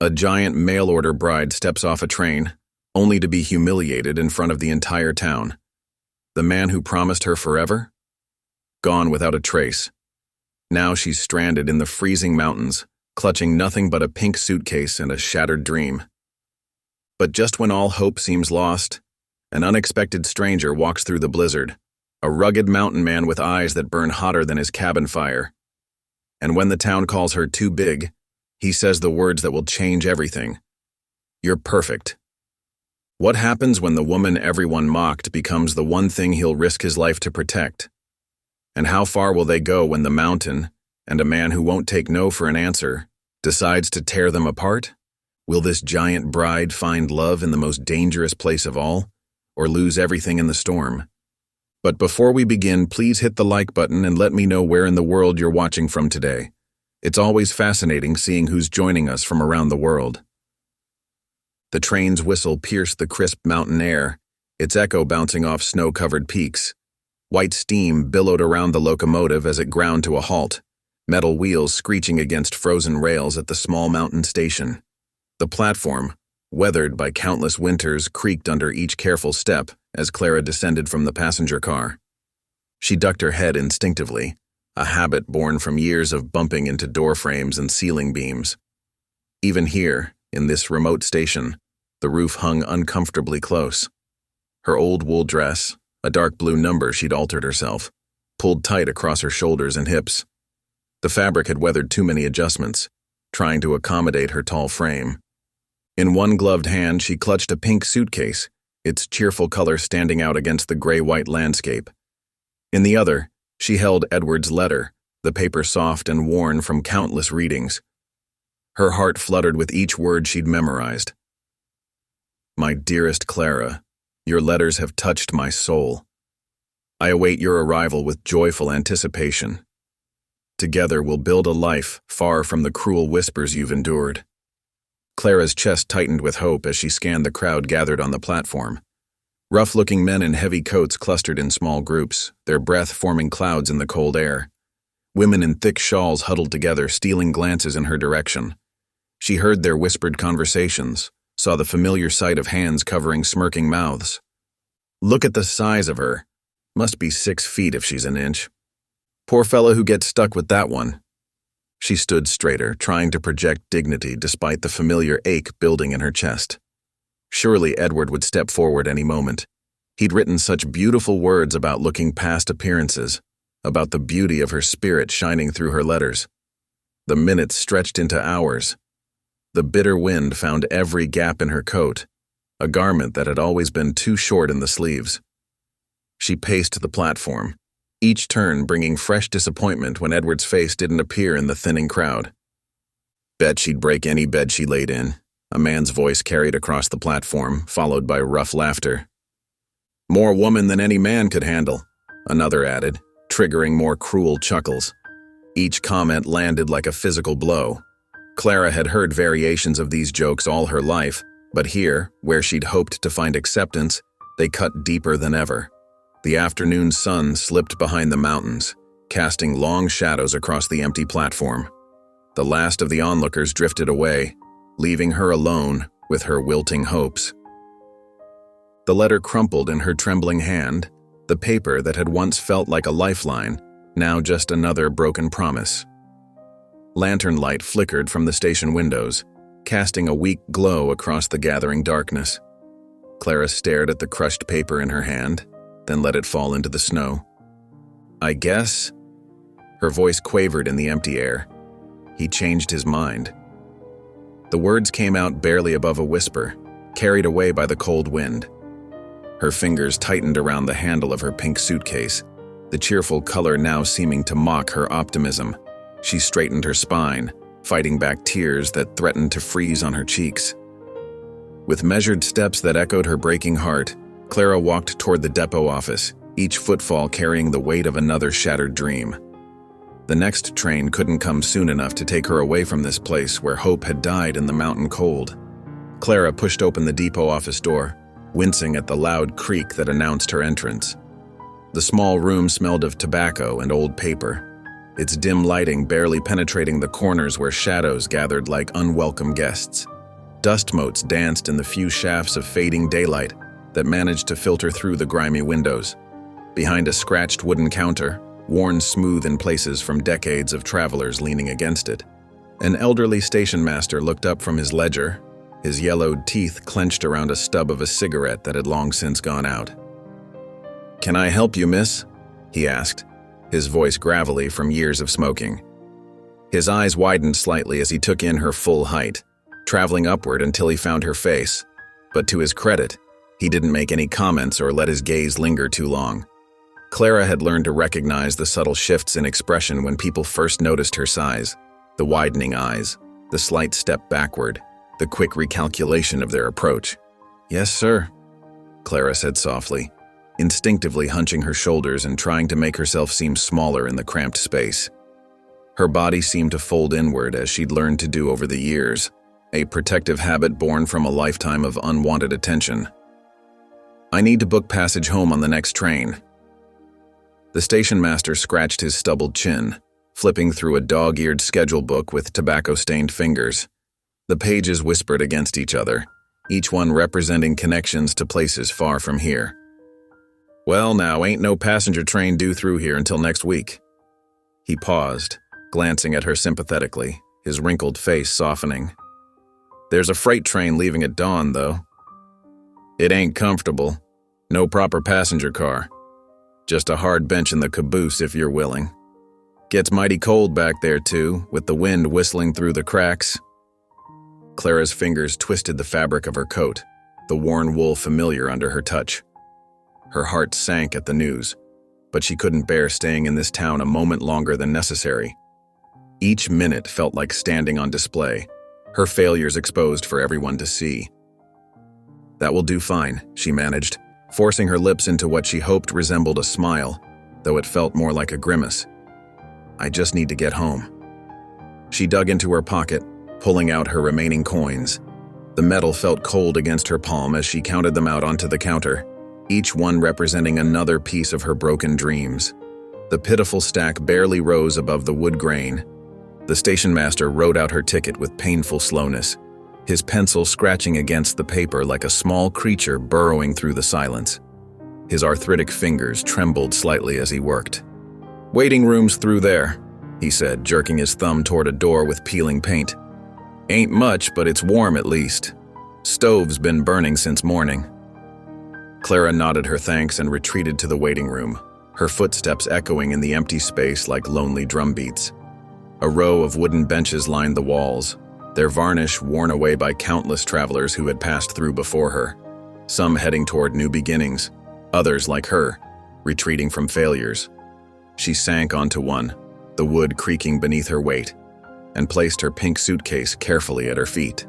A giant mail-order bride steps off a train, only to be humiliated in front of the entire town. The man who promised her forever? Gone without a trace. Now she's stranded in the freezing mountains, clutching nothing but a pink suitcase and a shattered dream. But just when all hope seems lost, an unexpected stranger walks through the blizzard, a rugged mountain man with eyes that burn hotter than his cabin fire. And when the town calls her too big, he says the words that will change everything. You're perfect. What happens when the woman everyone mocked becomes the one thing he'll risk his life to protect? And how far will they go when the mountain, and a man who won't take no for an answer, decides to tear them apart? Will this giant bride find love in the most dangerous place of all, or lose everything in the storm? But before we begin, please hit the like button and let me know where in the world you're watching from today. It's always fascinating seeing who's joining us from around the world. The train's whistle pierced the crisp mountain air, its echo bouncing off snow-covered peaks. White steam billowed around the locomotive as it ground to a halt, metal wheels screeching against frozen rails at the small mountain station. The platform, weathered by countless winters, creaked under each careful step as Clara descended from the passenger car. She ducked her head instinctively, a habit born from years of bumping into door frames and ceiling beams. Even here, in this remote station, the roof hung uncomfortably close. Her old wool dress, a dark blue number she'd altered herself, pulled tight across her shoulders and hips. The fabric had weathered too many adjustments, trying to accommodate her tall frame. In one gloved hand, she clutched a pink suitcase, its cheerful color standing out against the gray-white landscape. In the other, she held Edward's letter, the paper soft and worn from countless readings. Her heart fluttered with each word she'd memorized. My dearest Clara, your letters have touched my soul. I await your arrival with joyful anticipation. Together we'll build a life far from the cruel whispers you've endured. Clara's chest tightened with hope as she scanned the crowd gathered on the platform. Rough-looking men in heavy coats clustered in small groups, their breath forming clouds in the cold air. Women in thick shawls huddled together, stealing glances in her direction. She heard their whispered conversations, saw the familiar sight of hands covering smirking mouths. Look at the size of her. Must be 6 feet if she's an inch. Poor fellow who gets stuck with that one. She stood straighter, trying to project dignity despite the familiar ache building in her chest. Surely Edward would step forward any moment. He'd written such beautiful words about looking past appearances, about the beauty of her spirit shining through her letters. The minutes stretched into hours. The bitter wind found every gap in her coat, a garment that had always been too short in the sleeves. She paced the platform, each turn bringing fresh disappointment when Edward's face didn't appear in the thinning crowd. Bet she'd break any bed she laid in, a man's voice carried across the platform, followed by rough laughter. More woman than any man could handle, another added, triggering more cruel chuckles. Each comment landed like a physical blow. Clara had heard variations of these jokes all her life, but here, where she'd hoped to find acceptance, they cut deeper than ever. The afternoon sun slipped behind the mountains, casting long shadows across the empty platform. The last of the onlookers drifted away, leaving her alone with her wilting hopes. The letter crumpled in her trembling hand, the paper that had once felt like a lifeline, now just another broken promise. Lantern light flickered from the station windows, casting a weak glow across the gathering darkness. Clara stared at the crushed paper in her hand, then let it fall into the snow. I guess? Her voice quavered in the empty air. He changed his mind. The words came out barely above a whisper, carried away by the cold wind. Her fingers tightened around the handle of her pink suitcase, the cheerful color now seeming to mock her optimism. She straightened her spine, fighting back tears that threatened to freeze on her cheeks. With measured steps that echoed her breaking heart, Clara walked toward the depot office, each footfall carrying the weight of another shattered dream. The next train couldn't come soon enough to take her away from this place where hope had died in the mountain cold. Clara pushed open the depot office door, wincing at the loud creak that announced her entrance. The small room smelled of tobacco and old paper, its dim lighting barely penetrating the corners where shadows gathered like unwelcome guests. Dust motes danced in the few shafts of fading daylight that managed to filter through the grimy windows. Behind a scratched wooden counter, worn smooth in places from decades of travelers leaning against it, an elderly station master looked up from his ledger, his yellowed teeth clenched around a stub of a cigarette that had long since gone out. "Can I help you, miss?" he asked, his voice gravelly from years of smoking. His eyes widened slightly as he took in her full height, traveling upward until he found her face, but to his credit, he didn't make any comments or let his gaze linger too long. Clara had learned to recognize the subtle shifts in expression when people first noticed her size, the widening eyes, the slight step backward, the quick recalculation of their approach. "Yes, sir," Clara said softly, instinctively hunching her shoulders and trying to make herself seem smaller in the cramped space. Her body seemed to fold inward as she'd learned to do over the years, a protective habit born from a lifetime of unwanted attention. "I need to book passage home on the next train." The station master scratched his stubbled chin, flipping through a dog-eared schedule book with tobacco-stained fingers. The pages whispered against each other, each one representing connections to places far from here. "Well, now, ain't no passenger train due through here until next week." He paused, glancing at her sympathetically, his wrinkled face softening. "There's a freight train leaving at dawn, though. It ain't comfortable. No proper passenger car. Just a hard bench in the caboose if you're willing. Gets mighty cold back there, too, with the wind whistling through the cracks." Clara's fingers twisted the fabric of her coat, the worn wool familiar under her touch. Her heart sank at the news, but she couldn't bear staying in this town a moment longer than necessary. Each minute felt like standing on display, her failures exposed for everyone to see. "That will do fine," she managed, forcing her lips into what she hoped resembled a smile, though it felt more like a grimace. "I just need to get home." She dug into her pocket, pulling out her remaining coins. The metal felt cold against her palm as she counted them out onto the counter, each one representing another piece of her broken dreams. The pitiful stack barely rose above the wood grain. The station master wrote out her ticket with painful slowness, his pencil scratching against the paper like a small creature burrowing through the silence. His arthritic fingers trembled slightly as he worked. "Waiting room's through there," he said, jerking his thumb toward a door with peeling paint. "Ain't much, but it's warm at least. Stove's been burning since morning." Clara nodded her thanks and retreated to the waiting room, her footsteps echoing in the empty space like lonely drumbeats. A row of wooden benches lined the walls, their varnish worn away by countless travelers who had passed through before her, some heading toward new beginnings, others, like her, retreating from failures. She sank onto one, the wood creaking beneath her weight, and placed her pink suitcase carefully at her feet.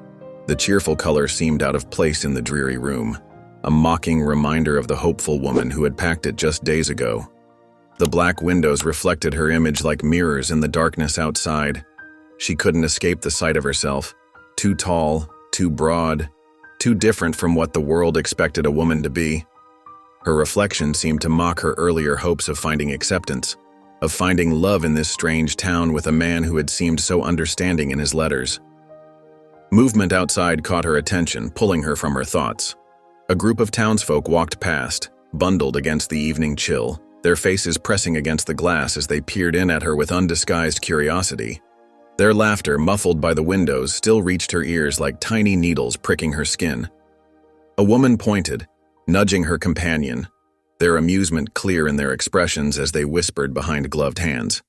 The cheerful color seemed out of place in the dreary room, a mocking reminder of the hopeful woman who had packed it just days ago. The black windows reflected her image like mirrors in the darkness outside. She couldn't escape the sight of herself, too tall, too broad, too different from what the world expected a woman to be. Her reflection seemed to mock her earlier hopes of finding acceptance, of finding love in this strange town with a man who had seemed so understanding in his letters. Movement outside caught her attention, pulling her from her thoughts. A group of townsfolk walked past, bundled against the evening chill, their faces pressing against the glass as they peered in at her with undisguised curiosity. Their laughter, muffled by the windows, still reached her ears like tiny needles pricking her skin. A woman pointed, nudging her companion, their amusement clear in their expressions as they whispered behind gloved hands.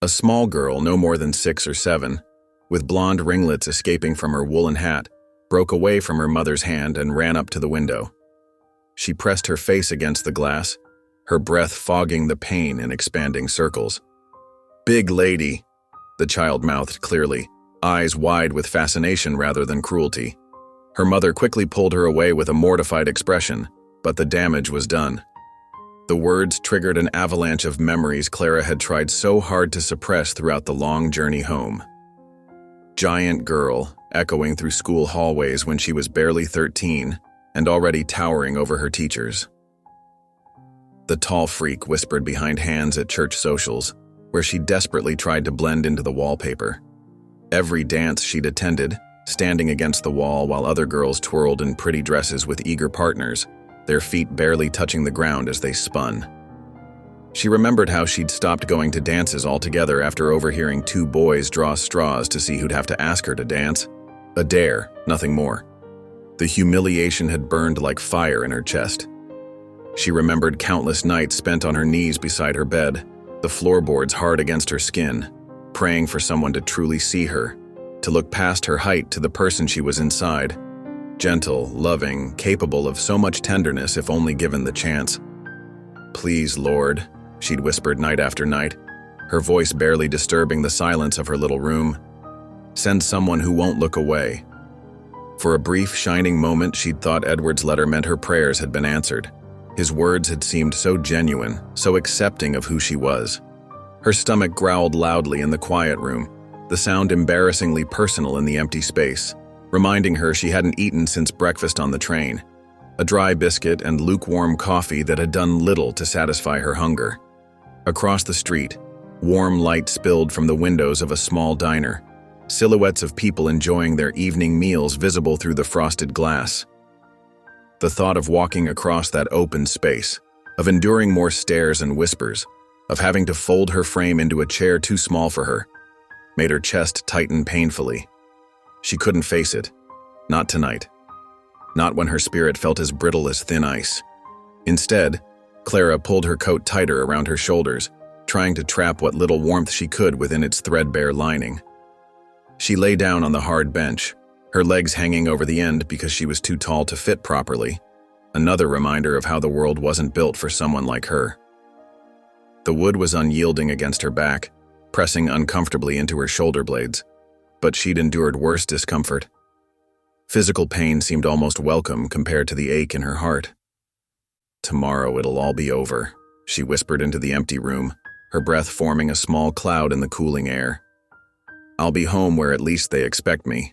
A small girl, no more than 6 or 7, with blonde ringlets escaping from her woolen hat, broke away from her mother's hand and ran up to the window. She pressed her face against the glass, her breath fogging the pain in expanding circles. "Big lady," the child mouthed clearly, eyes wide with fascination rather than cruelty. Her mother quickly pulled her away with a mortified expression, but the damage was done. The words triggered an avalanche of memories Clara had tried so hard to suppress throughout the long journey home. Giant girl, echoing through school hallways when she was barely 13 and already towering over her teachers. The tall freak whispered behind hands at church socials, where she desperately tried to blend into the wallpaper. Every dance she'd attended, standing against the wall while other girls twirled in pretty dresses with eager partners, their feet barely touching the ground as they spun. She remembered how she'd stopped going to dances altogether after overhearing two boys draw straws to see who'd have to ask her to dance. A dare, nothing more. The humiliation had burned like fire in her chest. She remembered countless nights spent on her knees beside her bed, the floorboards hard against her skin, praying for someone to truly see her, to look past her height to the person she was inside. Gentle, loving, capable of so much tenderness if only given the chance. "Please, Lord," she'd whispered night after night, her voice barely disturbing the silence of her little room. "Send someone who won't look away." For a brief, shining moment, she'd thought Edward's letter meant her prayers had been answered. His words had seemed so genuine, so accepting of who she was. Her stomach growled loudly in the quiet room, the sound embarrassingly personal in the empty space, reminding her she hadn't eaten since breakfast on the train, a dry biscuit and lukewarm coffee that had done little to satisfy her hunger. Across the street, warm light spilled from the windows of a small diner, silhouettes of people enjoying their evening meals visible through the frosted glass. The thought of walking across that open space, of enduring more stares and whispers, of having to fold her frame into a chair too small for her, made her chest tighten painfully. She couldn't face it. Not tonight. Not when her spirit felt as brittle as thin ice. Instead, Clara pulled her coat tighter around her shoulders, trying to trap what little warmth she could within its threadbare lining. She lay down on the hard bench, her legs hanging over the end because she was too tall to fit properly, another reminder of how the world wasn't built for someone like her. The wood was unyielding against her back, pressing uncomfortably into her shoulder blades, but she'd endured worse discomfort. Physical pain seemed almost welcome compared to the ache in her heart. "Tomorrow it'll all be over," she whispered into the empty room, her breath forming a small cloud in the cooling air. "I'll be home where at least they expect me."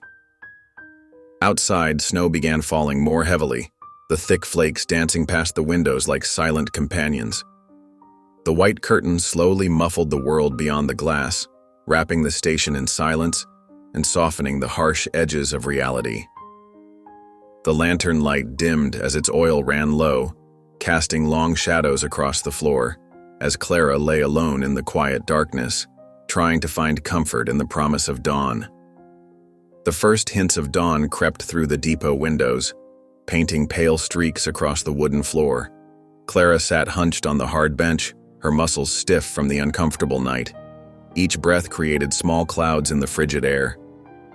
Outside, snow began falling more heavily, the thick flakes dancing past the windows like silent companions. The white curtain slowly muffled the world beyond the glass, wrapping the station in silence and softening the harsh edges of reality. The lantern light dimmed as its oil ran low, casting long shadows across the floor, as Clara lay alone in the quiet darkness, trying to find comfort in the promise of dawn. The first hints of dawn crept through the depot windows, painting pale streaks across the wooden floor. Clara sat hunched on the hard bench, her muscles stiff from the uncomfortable night. Each breath created small clouds in the frigid air.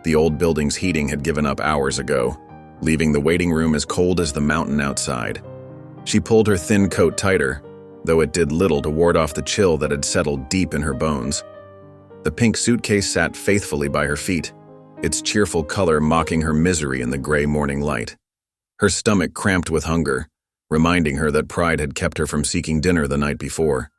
The old building's heating had given up hours ago, leaving the waiting room as cold as the mountain outside. She pulled her thin coat tighter, though it did little to ward off the chill that had settled deep in her bones. The pink suitcase sat faithfully by her feet, its cheerful color mocking her misery in the gray morning light. Her stomach cramped with hunger, reminding her that pride had kept her from seeking dinner the night before.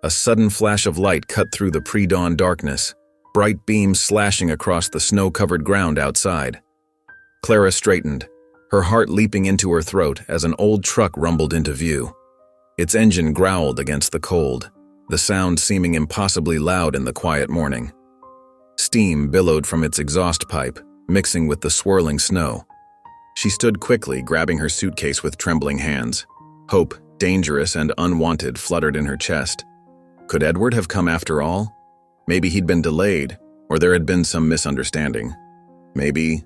A sudden flash of light cut through the pre-dawn darkness, bright beams slashing across the snow-covered ground outside. Clara straightened, her heart leaping into her throat as an old truck rumbled into view. Its engine growled against the cold, the sound seeming impossibly loud in the quiet morning. Steam billowed from its exhaust pipe, mixing with the swirling snow. She stood quickly, grabbing her suitcase with trembling hands. Hope, dangerous and unwanted, fluttered in her chest. Could Edward have come after all? Maybe he'd been delayed, or there had been some misunderstanding. Maybe.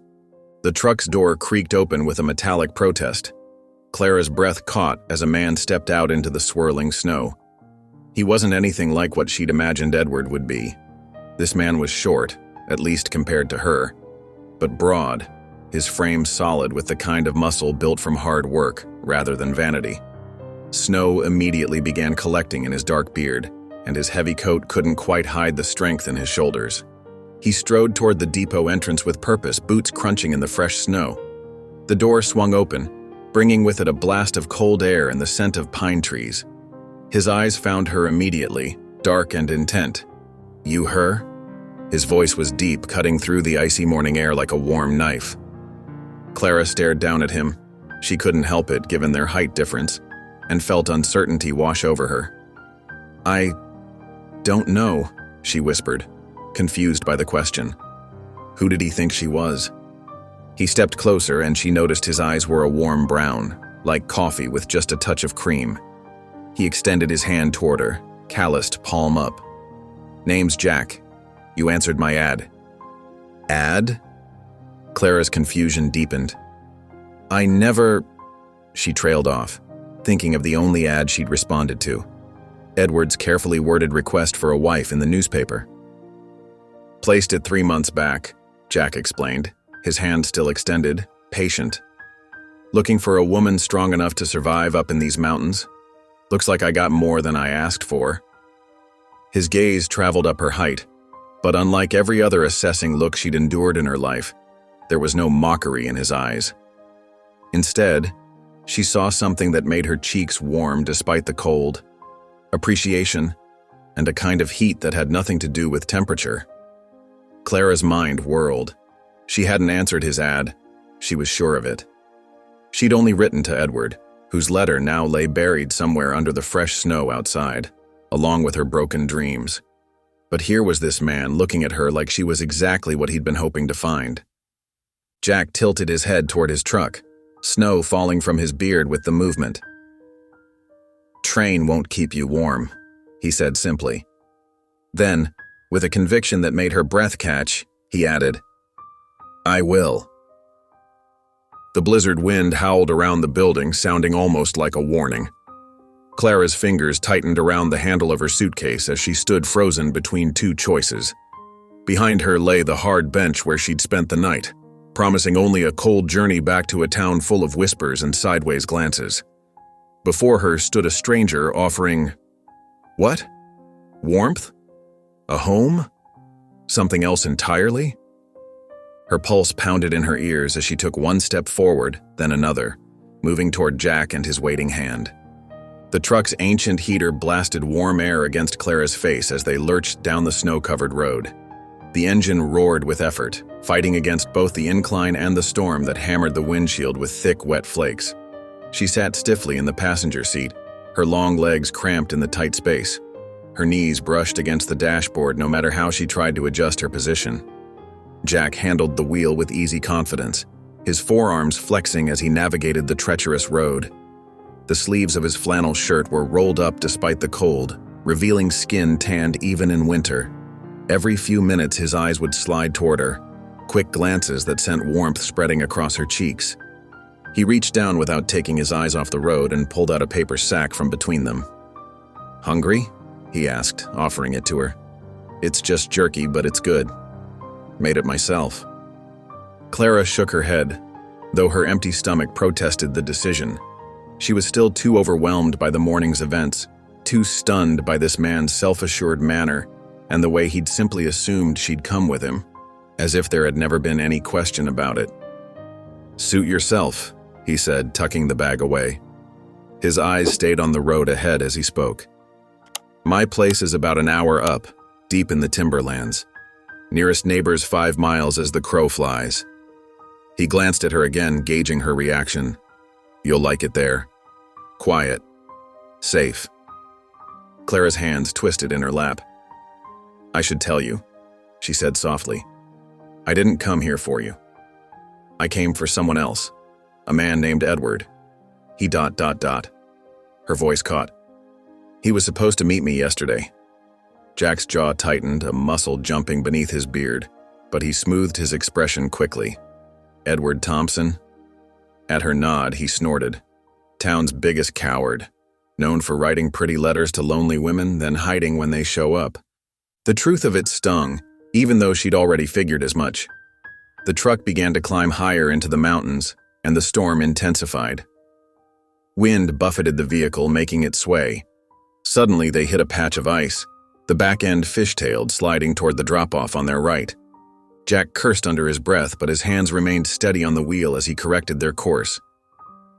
The truck's door creaked open with a metallic protest. Clara's breath caught as a man stepped out into the swirling snow. He wasn't anything like what she'd imagined Edward would be. This man was short, at least compared to her, but broad, his frame solid with the kind of muscle built from hard work rather than vanity. Snow immediately began collecting in his dark beard, and his heavy coat couldn't quite hide the strength in his shoulders. He strode toward the depot entrance with purpose, boots crunching in the fresh snow. The door swung open, bringing with it a blast of cold air and the scent of pine trees. His eyes found her immediately, dark and intent. "You her?" His voice was deep, cutting through the icy morning air like a warm knife. Clara stared down at him. She couldn't help it, given their height difference, and felt uncertainty wash over her. "I don't know," she whispered, confused by the question. Who did he think she was? He stepped closer and she noticed his eyes were a warm brown, like coffee with just a touch of cream. He extended his hand toward her, calloused, palm up. "Name's Jack. You answered my ad." "Ad?" Clara's confusion deepened. "I never—" She trailed off, thinking of the only ad she'd responded to. Edward's carefully worded request for a wife in the newspaper. "Placed it 3 months back," Jack explained, his hand still extended, patient. "Looking for a woman strong enough to survive up in these mountains. Looks like I got more than I asked for." His gaze traveled up her height, but unlike every other assessing look she'd endured in her life, there was no mockery in his eyes. Instead, she saw something that made her cheeks warm despite the cold, appreciation, and a kind of heat that had nothing to do with temperature. Clara's mind whirled. She hadn't answered his ad. She was sure of it. She'd only written to Edward, whose letter now lay buried somewhere under the fresh snow outside, along with her broken dreams. But here was this man looking at her like she was exactly what he'd been hoping to find. Jack tilted his head toward his truck, snow falling from his beard with the movement. "Train won't keep you warm," he said simply. Then, with a conviction that made her breath catch, he added, "I will." The blizzard wind howled around the building, sounding almost like a warning. Clara's fingers tightened around the handle of her suitcase as she stood frozen between two choices. Behind her lay the hard bench where she'd spent the night, promising only a cold journey back to a town full of whispers and sideways glances. Before her stood a stranger offering— what? Warmth? A home? Something else entirely? Her pulse pounded in her ears as she took one step forward, then another, moving toward Jack and his waiting hand. The truck's ancient heater blasted warm air against Clara's face as they lurched down the snow-covered road. The engine roared with effort, fighting against both the incline and the storm that hammered the windshield with thick, wet flakes. She sat stiffly in the passenger seat, her long legs cramped in the tight space. Her knees brushed against the dashboard no matter how she tried to adjust her position. Jack handled the wheel with easy confidence, his forearms flexing as he navigated the treacherous road. The sleeves of his flannel shirt were rolled up despite the cold, revealing skin tanned even in winter. Every few minutes his eyes would slide toward her, quick glances that sent warmth spreading across her cheeks. He reached down without taking his eyes off the road and pulled out a paper sack from between them. "Hungry?" he asked, offering it to her. "It's just jerky, but it's good. Made it myself." Clara shook her head, though her empty stomach protested the decision. She was still too overwhelmed by the morning's events, too stunned by this man's self-assured manner and the way he'd simply assumed she'd come with him, as if there had never been any question about it. "Suit yourself," he said, tucking the bag away. His eyes stayed on the road ahead as he spoke. "My place is about an hour up, deep in the timberlands. Nearest neighbor's 5 miles as the crow flies." He glanced at her again, gauging her reaction. "You'll like it there. Quiet. Safe." Clara's hands twisted in her lap. "I should tell you," she said softly. "I didn't come here for you. I came for someone else, a man named Edward. He ... Her voice caught. "He was supposed to meet me yesterday." Jack's jaw tightened, a muscle jumping beneath his beard, but he smoothed his expression quickly. "Edward Thompson?" At her nod, he snorted. "Town's biggest coward, known for writing pretty letters to lonely women, then hiding when they show up." The truth of it stung, even though she'd already figured as much. The truck began to climb higher into the mountains, and the storm intensified. Wind buffeted the vehicle, making it sway. Suddenly, they hit a patch of ice, the back end fishtailed, sliding toward the drop-off on their right. Jack cursed under his breath, but his hands remained steady on the wheel as he corrected their course.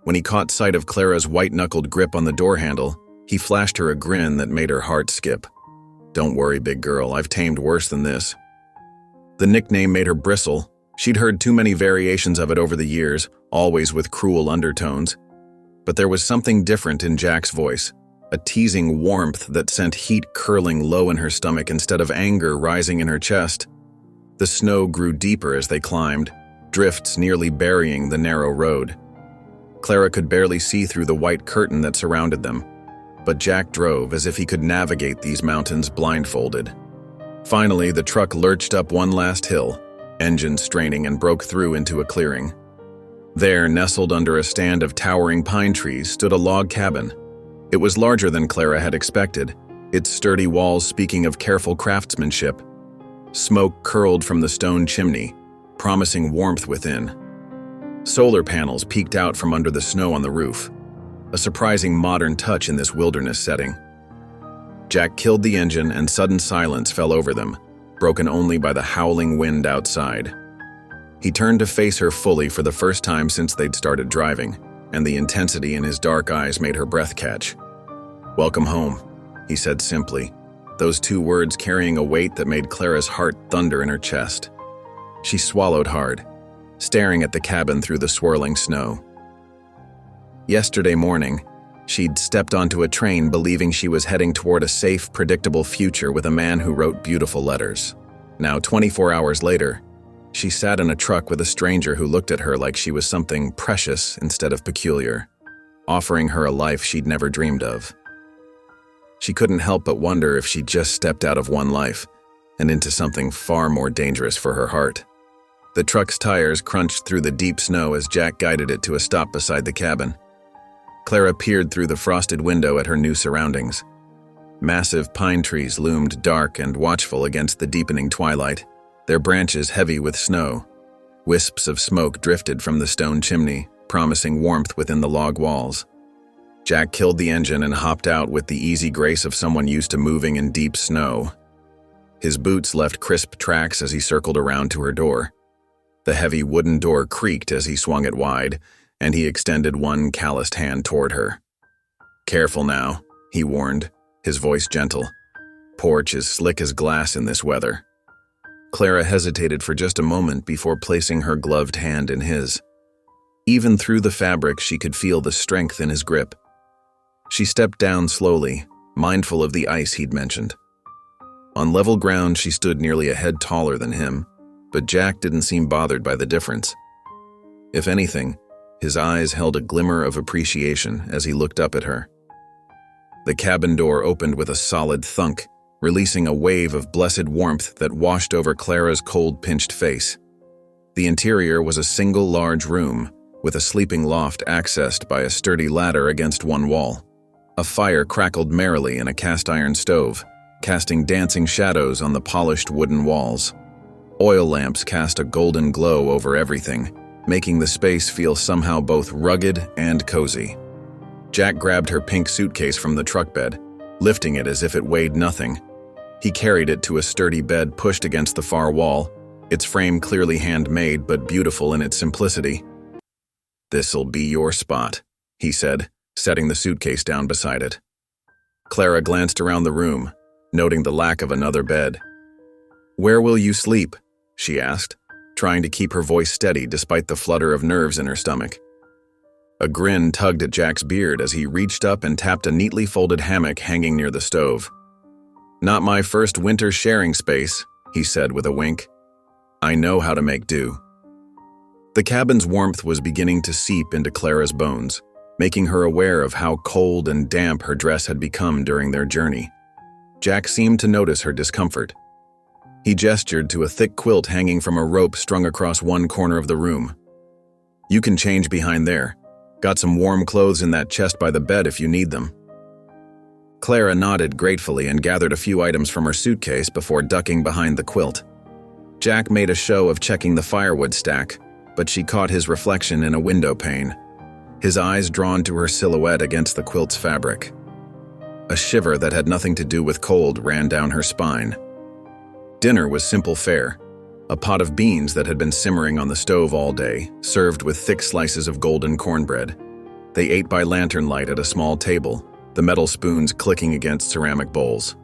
When he caught sight of Clara's white-knuckled grip on the door handle, he flashed her a grin that made her heart skip. "Don't worry, big girl, I've tamed worse than this." The nickname made her bristle. She'd heard too many variations of it over the years, always with cruel undertones. But there was something different in Jack's voice, a teasing warmth that sent heat curling low in her stomach instead of anger rising in her chest. The snow grew deeper as they climbed, drifts nearly burying the narrow road. Clara could barely see through the white curtain that surrounded them, but Jack drove as if he could navigate these mountains blindfolded. Finally, the truck lurched up one last hill, engine straining, and broke through into a clearing. There, nestled under a stand of towering pine trees, stood a log cabin. It was larger than Clara had expected, its sturdy walls speaking of careful craftsmanship. Smoke curled from the stone chimney, promising warmth within. Solar panels peeked out from under the snow on the roof, a surprising modern touch in this wilderness setting. Jack killed the engine and sudden silence fell over them, broken only by the howling wind outside. He turned to face her fully for the first time since they'd started driving, and the intensity in his dark eyes made her breath catch. "Welcome home," he said simply, those two words carrying a weight that made Clara's heart thunder in her chest. She swallowed hard, staring at the cabin through the swirling snow. Yesterday morning, she'd stepped onto a train believing she was heading toward a safe, predictable future with a man who wrote beautiful letters. Now, 24 hours later, she sat in a truck with a stranger who looked at her like she was something precious instead of peculiar, offering her a life she'd never dreamed of. She couldn't help but wonder if she'd just stepped out of one life and into something far more dangerous for her heart. The truck's tires crunched through the deep snow as Jack guided it to a stop beside the cabin. Clara peered through the frosted window at her new surroundings. Massive pine trees loomed dark and watchful against the deepening twilight, their branches heavy with snow. Wisps of smoke drifted from the stone chimney, promising warmth within the log walls. Jack killed the engine and hopped out with the easy grace of someone used to moving in deep snow. His boots left crisp tracks as he circled around to her door. The heavy wooden door creaked as he swung it wide, and he extended one calloused hand toward her. "Careful now," he warned, his voice gentle. "Porch is slick as glass in this weather." Clara hesitated for just a moment before placing her gloved hand in his. Even through the fabric, she could feel the strength in his grip. She stepped down slowly, mindful of the ice he'd mentioned. On level ground, she stood nearly a head taller than him, but Jack didn't seem bothered by the difference. If anything, his eyes held a glimmer of appreciation as he looked up at her. The cabin door opened with a solid thunk, releasing a wave of blessed warmth that washed over Clara's cold, pinched face. The interior was a single large room, with a sleeping loft accessed by a sturdy ladder against one wall. A fire crackled merrily in a cast-iron stove, casting dancing shadows on the polished wooden walls. Oil lamps cast a golden glow over everything, making the space feel somehow both rugged and cozy. Jack grabbed her pink suitcase from the truck bed, lifting it as if it weighed nothing. He carried it to a sturdy bed pushed against the far wall, its frame clearly handmade but beautiful in its simplicity. "This'll be your spot," he said, setting the suitcase down beside it. Clara glanced around the room, noting the lack of another bed. "Where will you sleep?" she asked, trying to keep her voice steady despite the flutter of nerves in her stomach. A grin tugged at Jack's beard as he reached up and tapped a neatly folded hammock hanging near the stove. "Not my first winter sharing space," he said with a wink. "I know how to make do." The cabin's warmth was beginning to seep into Clara's bones, making her aware of how cold and damp her dress had become during their journey. Jack seemed to notice her discomfort. He gestured to a thick quilt hanging from a rope strung across one corner of the room. "You can change behind there. Got some warm clothes in that chest by the bed if you need them." Clara nodded gratefully and gathered a few items from her suitcase before ducking behind the quilt. Jack made a show of checking the firewood stack, but she caught his reflection in a window pane, his eyes drawn to her silhouette against the quilt's fabric. A shiver that had nothing to do with cold ran down her spine. Dinner was simple fare, a pot of beans that had been simmering on the stove all day, served with thick slices of golden cornbread. They ate by lantern light at a small table, the metal spoons clicking against ceramic bowls.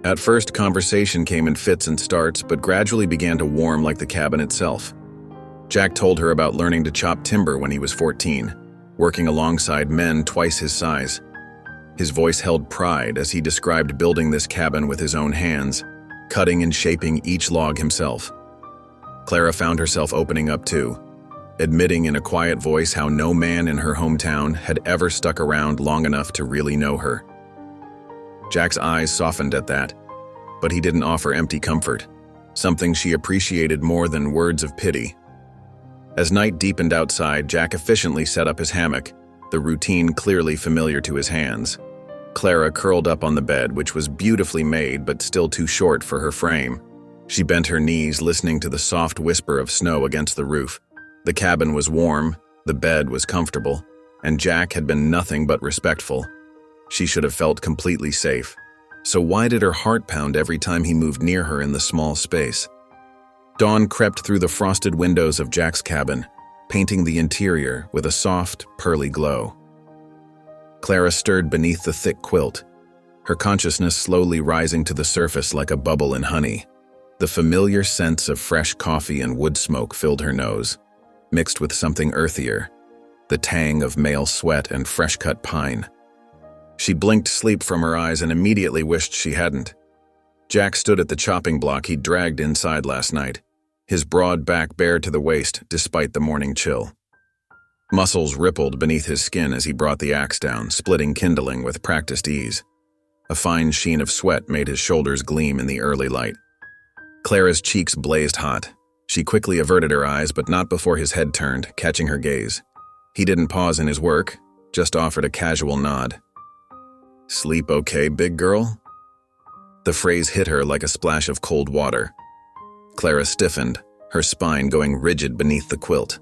At first, conversation came in fits and starts, but gradually began to warm like the cabin itself. Jack told her about learning to chop timber when he was 14, working alongside men twice his size. His voice held pride as he described building this cabin with his own hands, cutting and shaping each log himself. Clara found herself opening up too, admitting in a quiet voice how no man in her hometown had ever stuck around long enough to really know her. Jack's eyes softened at that, but he didn't offer empty comfort, something she appreciated more than words of pity. As night deepened outside, Jack efficiently set up his hammock, the routine clearly familiar to his hands. Clara curled up on the bed, which was beautifully made but still too short for her frame. She bent her knees, listening to the soft whisper of snow against the roof. The cabin was warm, the bed was comfortable, and Jack had been nothing but respectful. She should have felt completely safe. So why did her heart pound every time he moved near her in the small space? Dawn crept through the frosted windows of Jack's cabin, painting the interior with a soft, pearly glow. Clara stirred beneath the thick quilt, her consciousness slowly rising to the surface like a bubble in honey. The familiar scents of fresh coffee and wood smoke filled her nose, mixed with something earthier, the tang of male sweat and fresh-cut pine. She blinked sleep from her eyes and immediately wished she hadn't. Jack stood at the chopping block he'd dragged inside last night, his broad back bare to the waist despite the morning chill. Muscles rippled beneath his skin as he brought the axe down, splitting kindling with practiced ease. A fine sheen of sweat made his shoulders gleam in the early light. Clara's cheeks blazed hot. She quickly averted her eyes, but not before his head turned, catching her gaze. He didn't pause in his work, just offered a casual nod. "Sleep okay, big girl?" The phrase hit her like a splash of cold water. Clara stiffened, her spine going rigid beneath the quilt.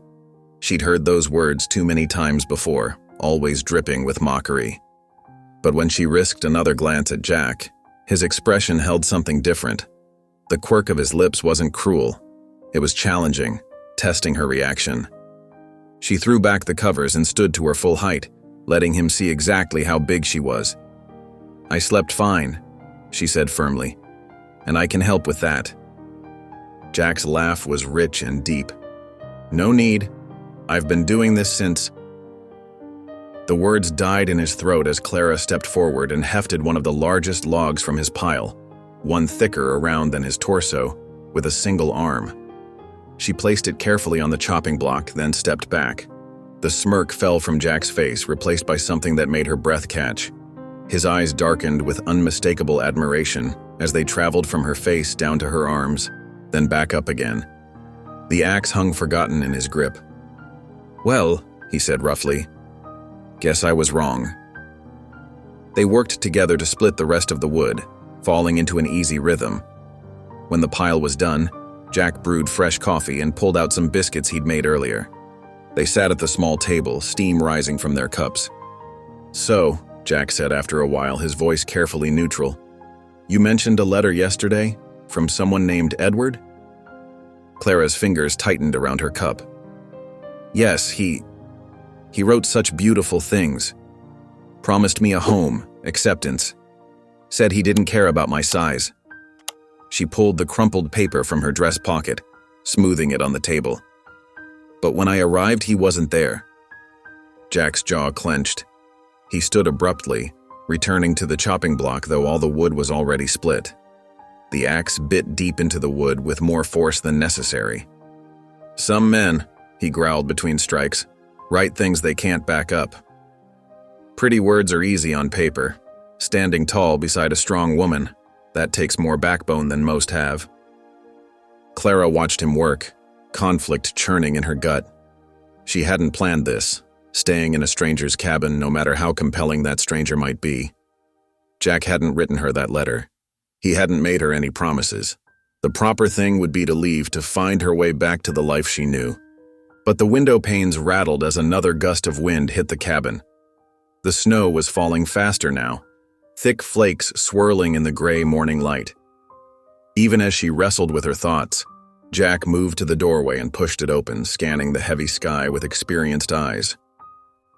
She'd heard those words too many times before, always dripping with mockery. But when she risked another glance at Jack, his expression held something different. The quirk of his lips wasn't cruel. It was challenging, testing her reaction. She threw back the covers and stood to her full height, letting him see exactly how big she was. "I slept fine," she said firmly, "and I can help with that." Jack's laugh was rich and deep. "No need. I've been doing this since—" The words died in his throat as Clara stepped forward and hefted one of the largest logs from his pile, one thicker around than his torso, with a single arm. She placed it carefully on the chopping block, then stepped back. The smirk fell from Jack's face, replaced by something that made her breath catch. His eyes darkened with unmistakable admiration as they traveled from her face down to her arms, then back up again. The axe hung forgotten in his grip. "Well," he said roughly, "guess I was wrong." They worked together to split the rest of the wood, falling into an easy rhythm. When the pile was done, Jack brewed fresh coffee and pulled out some biscuits he'd made earlier. They sat at the small table, steam rising from their cups. "So," Jack said after a while, his voice carefully neutral, "you mentioned a letter yesterday? From someone named Edward?" Clara's fingers tightened around her cup. "Yes, he wrote such beautiful things. Promised me a home, acceptance. Said he didn't care about my size." She pulled the crumpled paper from her dress pocket, smoothing it on the table. "But when I arrived, he wasn't there." Jack's jaw clenched. He stood abruptly, returning to the chopping block though all the wood was already split. The axe bit deep into the wood with more force than necessary. "Some men," he growled between strikes, "write things they can't back up. Pretty words are easy on paper. Standing tall beside a strong woman, that takes more backbone than most have." Clara watched him work, conflict churning in her gut. She hadn't planned this, staying in a stranger's cabin no matter how compelling that stranger might be. Jack hadn't written her that letter. He hadn't made her any promises. The proper thing would be to leave to find her way back to the life she knew. But the window panes rattled as another gust of wind hit the cabin. The snow was falling faster now, thick flakes swirling in the gray morning light. Even as she wrestled with her thoughts, Jack moved to the doorway and pushed it open, scanning the heavy sky with experienced eyes.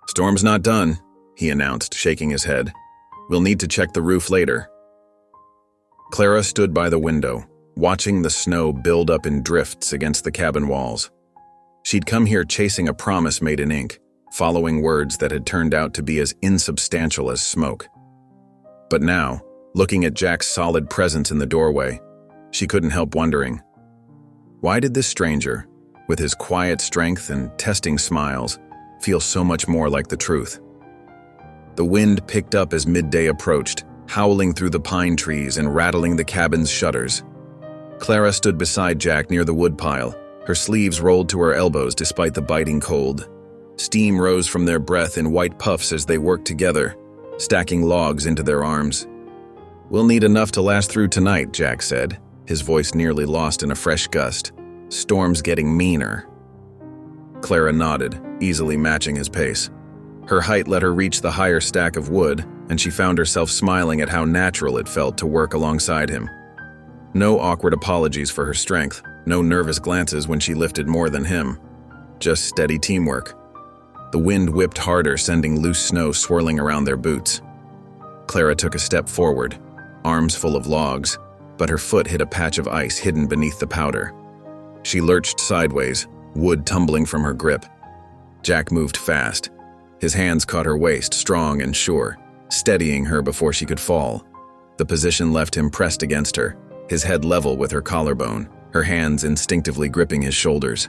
"Storm's not done," he announced, shaking his head. "We'll need to check the roof later." Clara stood by the window, watching the snow build up in drifts against the cabin walls. She'd come here chasing a promise made in ink, following words that had turned out to be as insubstantial as smoke. But now, looking at Jack's solid presence in the doorway, she couldn't help wondering, Why did this stranger, with his quiet strength and testing smiles, feel so much more like the truth? The wind picked up as midday approached, howling through the pine trees and rattling the cabin's shutters. Clara stood beside Jack near the woodpile, her sleeves rolled to her elbows despite the biting cold. Steam rose from their breath in white puffs as they worked together, stacking logs into their arms. "We'll need enough to last through tonight," Jack said, his voice nearly lost in a fresh gust. "Storm's getting meaner." Clara nodded, easily matching his pace. Her height let her reach the higher stack of wood, and she found herself smiling at how natural it felt to work alongside him. No awkward apologies for her strength, no nervous glances when she lifted more than him. Just steady teamwork. The wind whipped harder, sending loose snow swirling around their boots. Clara took a step forward, arms full of logs, but her foot hit a patch of ice hidden beneath the powder. She lurched sideways, wood tumbling from her grip. Jack moved fast. His hands caught her waist, strong and sure, steadying her before she could fall. The position left him pressed against her, his head level with her collarbone, her hands instinctively gripping his shoulders.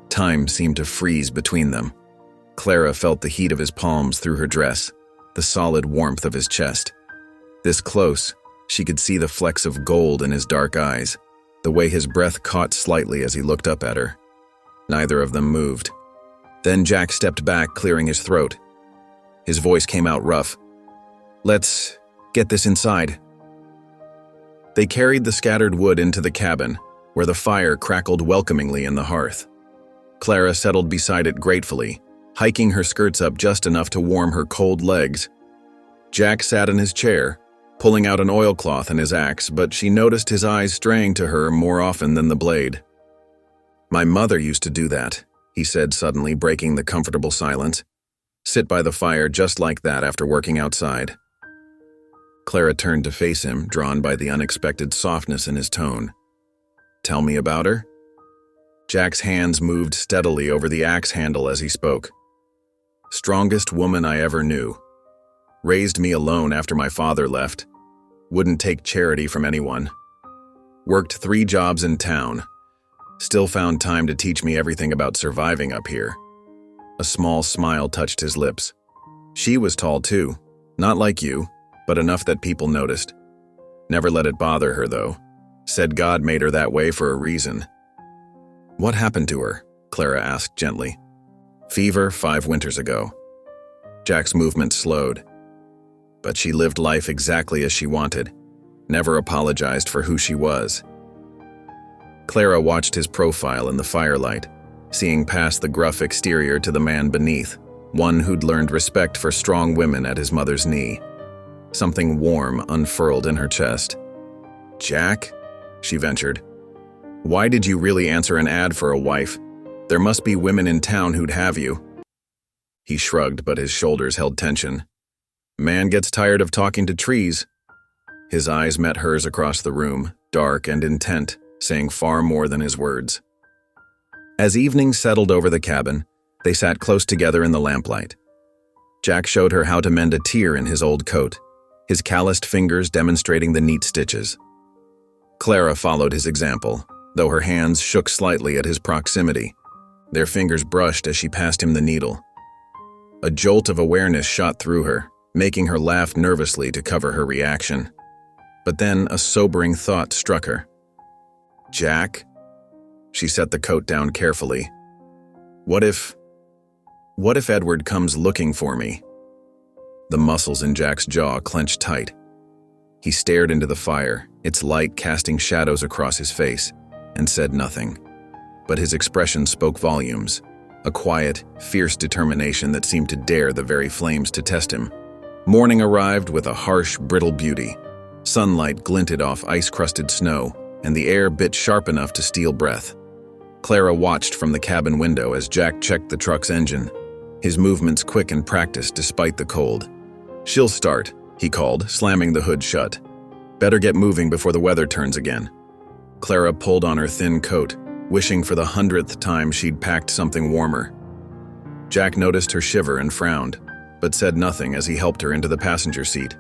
Time seemed to freeze between them. Clara felt the heat of his palms through her dress, the solid warmth of his chest. This close, she could see the flecks of gold in his dark eyes, the way his breath caught slightly as he looked up at her. Neither of them moved. Then Jack stepped back, clearing his throat. His voice came out rough. "Let's get this inside." They carried the scattered wood into the cabin, where the fire crackled welcomingly in the hearth. Clara settled beside it gratefully, hiking her skirts up just enough to warm her cold legs. Jack sat in his chair, pulling out an oilcloth and his axe, but she noticed his eyes straying to her more often than the blade. "My mother used to do that," he said, suddenly breaking the comfortable silence. "Sit by the fire just like that after working outside." Clara turned to face him, drawn by the unexpected softness in his tone. "Tell me about her?" Jack's hands moved steadily over the axe handle as he spoke. "Strongest woman I ever knew. Raised me alone after my father left. Wouldn't take charity from anyone. Worked 3 jobs in town. Still found time to teach me everything about surviving up here." A small smile touched his lips. "She was tall too. Not like you, but enough that people noticed. Never let it bother her, though. Said God made her that way for a reason." "What happened to her?" Clara asked gently. "Fever 5 winters ago." Jack's movement slowed. "But she lived life exactly as she wanted. Never apologized for who she was." Clara watched his profile in the firelight, seeing past the gruff exterior to the man beneath, one who'd learned respect for strong women at his mother's knee. Something warm unfurled in her chest. "Jack?" she ventured. "Why did you really answer an ad for a wife? There must be women in town who'd have you." He shrugged, but his shoulders held tension. "Man gets tired of talking to trees." His eyes met hers across the room, dark and intent, saying far more than his words. As evening settled over the cabin, they sat close together in the lamplight. Jack showed her how to mend a tear in his old coat, his calloused fingers demonstrating the neat stitches. Clara followed his example, though her hands shook slightly at his proximity. Their fingers brushed as she passed him the needle. A jolt of awareness shot through her, making her laugh nervously to cover her reaction. But then a sobering thought struck her. "Jack?" She set the coat down carefully. What if Edward comes looking for me?" The muscles in Jack's jaw clenched tight. He stared into the fire, its light casting shadows across his face, and said nothing. But his expression spoke volumes, a quiet, fierce determination that seemed to dare the very flames to test him. Morning arrived with a harsh, brittle beauty. Sunlight glinted off ice-crusted snow, and the air bit sharp enough to steal breath. Clara watched from the cabin window as Jack checked the truck's engine, his movements quick and practiced despite the cold. "She'll start," he called, slamming the hood shut. "Better get moving before the weather turns again." Clara pulled on her thin coat, wishing for the 100th time she'd packed something warmer. Jack noticed her shiver and frowned, but said nothing as he helped her into the passenger seat.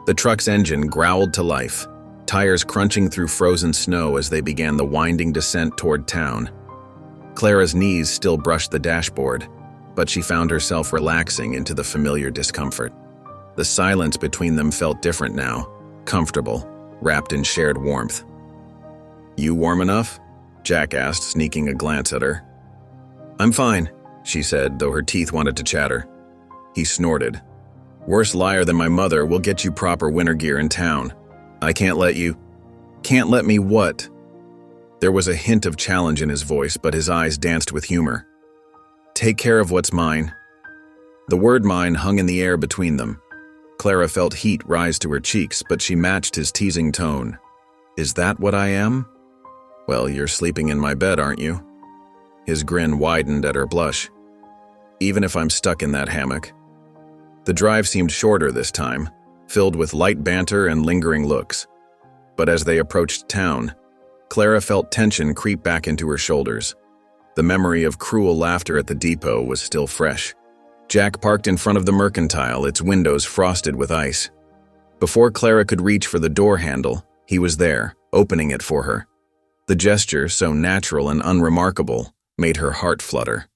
The truck's engine growled to life. tires crunching through frozen snow as they began the winding descent toward town. Clara's knees still brushed the dashboard, but she found herself relaxing into the familiar discomfort. The silence between them felt different now, comfortable, wrapped in shared warmth. "You warm enough?" Jack asked, sneaking a glance at her. "I'm fine," she said, though her teeth wanted to chatter. He snorted. "Worse liar than my mother will get you proper winter gear in town. I can't let you." "Can't let me what?" There was a hint of challenge in his voice, but his eyes danced with humor. "Take care of what's mine." The word mine hung in the air between them. Clara felt heat rise to her cheeks, but she matched his teasing tone. "Is that what I am?" "Well, you're sleeping in my bed, aren't you?" His grin widened at her blush. "Even if I'm stuck in that hammock." The drive seemed shorter this time, filled with light banter and lingering looks. But as they approached town, Clara felt tension creep back into her shoulders. The memory of cruel laughter at the depot was still fresh. Jack parked in front of the Mercantile, its windows frosted with ice. Before Clara could reach for the door handle, he was there, opening it for her. The gesture, so natural and unremarkable, made her heart flutter.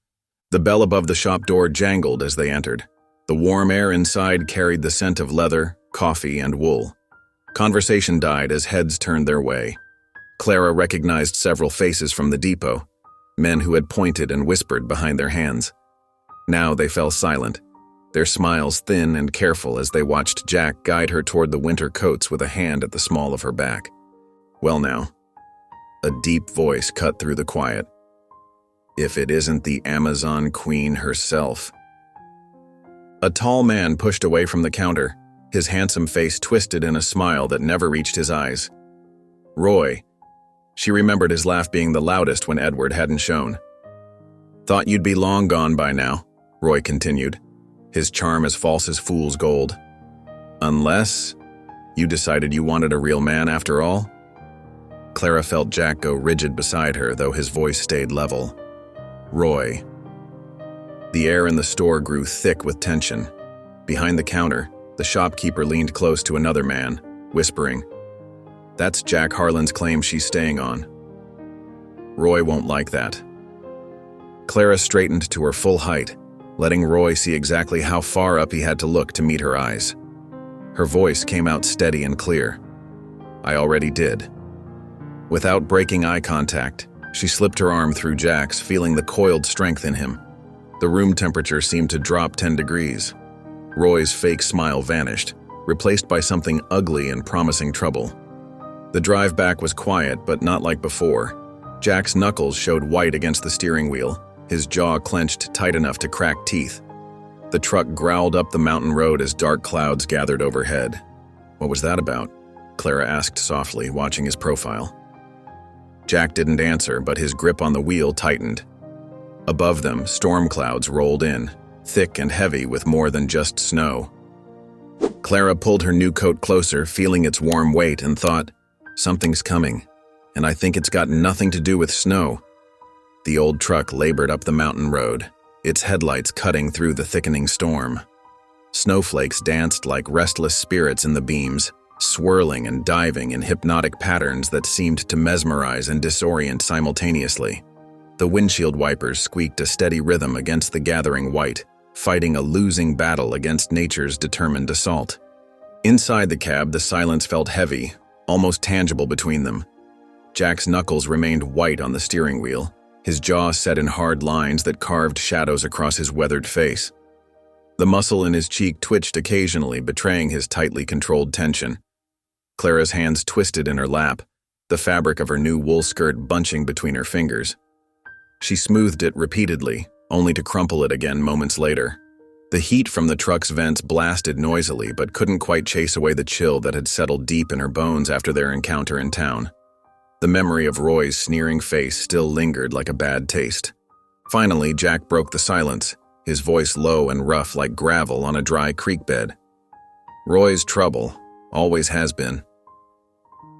The bell above the shop door jangled as they entered. The warm air inside carried the scent of leather, coffee, and wool. Conversation died as heads turned their way. Clara recognized several faces from the depot, men who had pointed and whispered behind their hands. Now they fell silent, their smiles thin and careful as they watched Jack guide her toward the winter coats with a hand at the small of her back. "Well now," a deep voice cut through the quiet. "If it isn't the Amazon Queen herself." A tall man pushed away from the counter, his handsome face twisted in a smile that never reached his eyes. "Roy." She remembered his laugh being the loudest when Edward hadn't shown. "Thought you'd be long gone by now," Roy continued, his charm as false as fool's gold. "Unless you decided you wanted a real man after all?" Clara felt Jack go rigid beside her, though his voice stayed level. "Roy." The air in the store grew thick with tension. Behind the counter, the shopkeeper leaned close to another man, whispering, "That's Jack Harlan's claim she's staying on. Roy won't like that." Clara straightened to her full height, letting Roy see exactly how far up he had to look to meet her eyes. Her voice came out steady and clear. "I already did." Without breaking eye contact, she slipped her arm through Jack's, feeling the coiled strength in him. The room temperature seemed to drop 10 degrees. Roy's fake smile vanished, replaced by something ugly and promising trouble. The drive back was quiet, but not like before. Jack's knuckles showed white against the steering wheel, his jaw clenched tight enough to crack teeth. The truck growled up the mountain road as dark clouds gathered overhead. "What was that about?" Clara asked softly, watching his profile. Jack didn't answer, but his grip on the wheel tightened. Above them, storm clouds rolled in, thick and heavy with more than just snow. Clara pulled her new coat closer, feeling its warm weight, and thought, "Something's coming, and I think it's got nothing to do with snow." The old truck labored up the mountain road, its headlights cutting through the thickening storm. Snowflakes danced like restless spirits in the beams, swirling and diving in hypnotic patterns that seemed to mesmerize and disorient simultaneously. The windshield wipers squeaked a steady rhythm against the gathering white, fighting a losing battle against nature's determined assault. Inside the cab, the silence felt heavy, almost tangible between them. Jack's knuckles remained white on the steering wheel, his jaw set in hard lines that carved shadows across his weathered face. The muscle in his cheek twitched occasionally, betraying his tightly controlled tension. Clara's hands twisted in her lap, the fabric of her new wool skirt bunching between her fingers. She smoothed it repeatedly, only to crumple it again moments later. The heat from the truck's vents blasted noisily, but couldn't quite chase away the chill that had settled deep in her bones after their encounter in town. The memory of Roy's sneering face still lingered like a bad taste. Finally, Jack broke the silence, his voice low and rough like gravel on a dry creek bed. "Roy's trouble, always has been."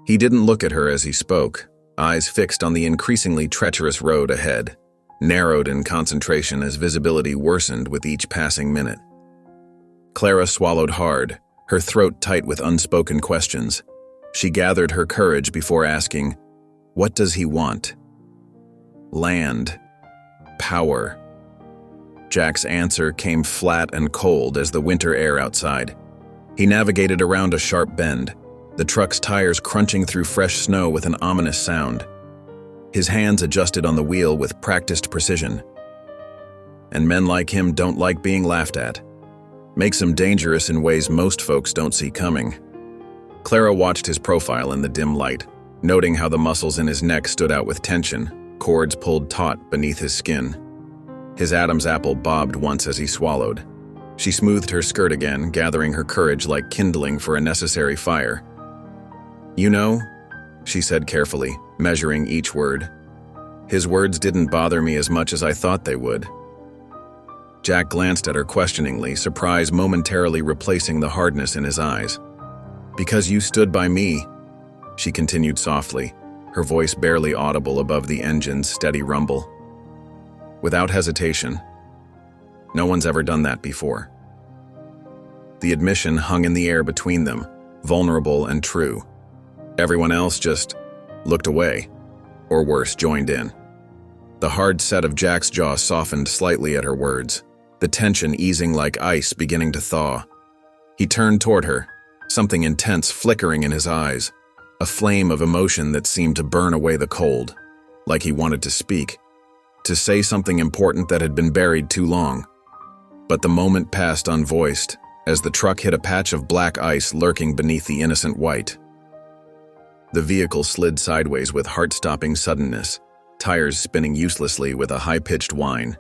He didn't look at her as he spoke, eyes fixed on the increasingly treacherous road ahead, narrowed in concentration as visibility worsened with each passing minute. Clara swallowed hard, her throat tight with unspoken questions. She gathered her courage before asking, "What does he want?" "Land. Power." Jack's answer came flat and cold as the winter air outside. He navigated around a sharp bend, the truck's tires crunching through fresh snow with an ominous sound. His hands adjusted on the wheel with practiced precision. And men like him don't like being laughed at. Makes him dangerous in ways most folks don't see coming. Clara watched his profile in the dim light, noting how the muscles in his neck stood out with tension, cords pulled taut beneath his skin. His Adam's apple bobbed once as he swallowed. She smoothed her skirt again, gathering her courage like kindling for a necessary fire. "You know," she said carefully, measuring each word. "His words didn't bother me as much as I thought they would." Jack glanced at her questioningly, surprise momentarily replacing the hardness in his eyes. "Because you stood by me," she continued softly, her voice barely audible above the engine's steady rumble. Without hesitation. No one's ever done that before. The admission hung in the air between them, vulnerable and true. Everyone else just looked away, or worse, joined in. The hard set of Jack's jaw softened slightly at her words, the tension easing like ice beginning to thaw. He turned toward her, something intense flickering in his eyes, a flame of emotion that seemed to burn away the cold, like he wanted to speak, to say something important that had been buried too long. But the moment passed unvoiced, as the truck hit a patch of black ice lurking beneath the innocent white. The vehicle slid sideways with heart-stopping suddenness, tires spinning uselessly with a high-pitched whine.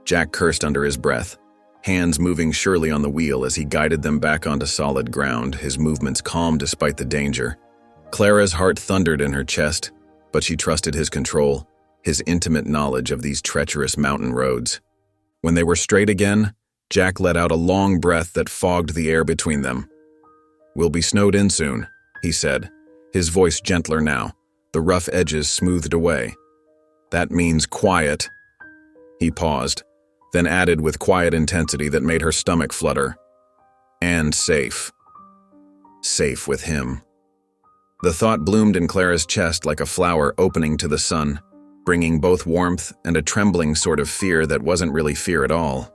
Jack cursed under his breath, hands moving surely on the wheel as he guided them back onto solid ground, his movements calm despite the danger. Clara's heart thundered in her chest, but she trusted his control, his intimate knowledge of these treacherous mountain roads. When they were straight again, Jack let out a long breath that fogged the air between them. "We'll be snowed in soon," he said, his voice gentler now, the rough edges smoothed away. "That means quiet." He paused, then added with quiet intensity that made her stomach flutter. "And safe. Safe with him." The thought bloomed in Clara's chest like a flower opening to the sun, bringing both warmth and a trembling sort of fear that wasn't really fear at all.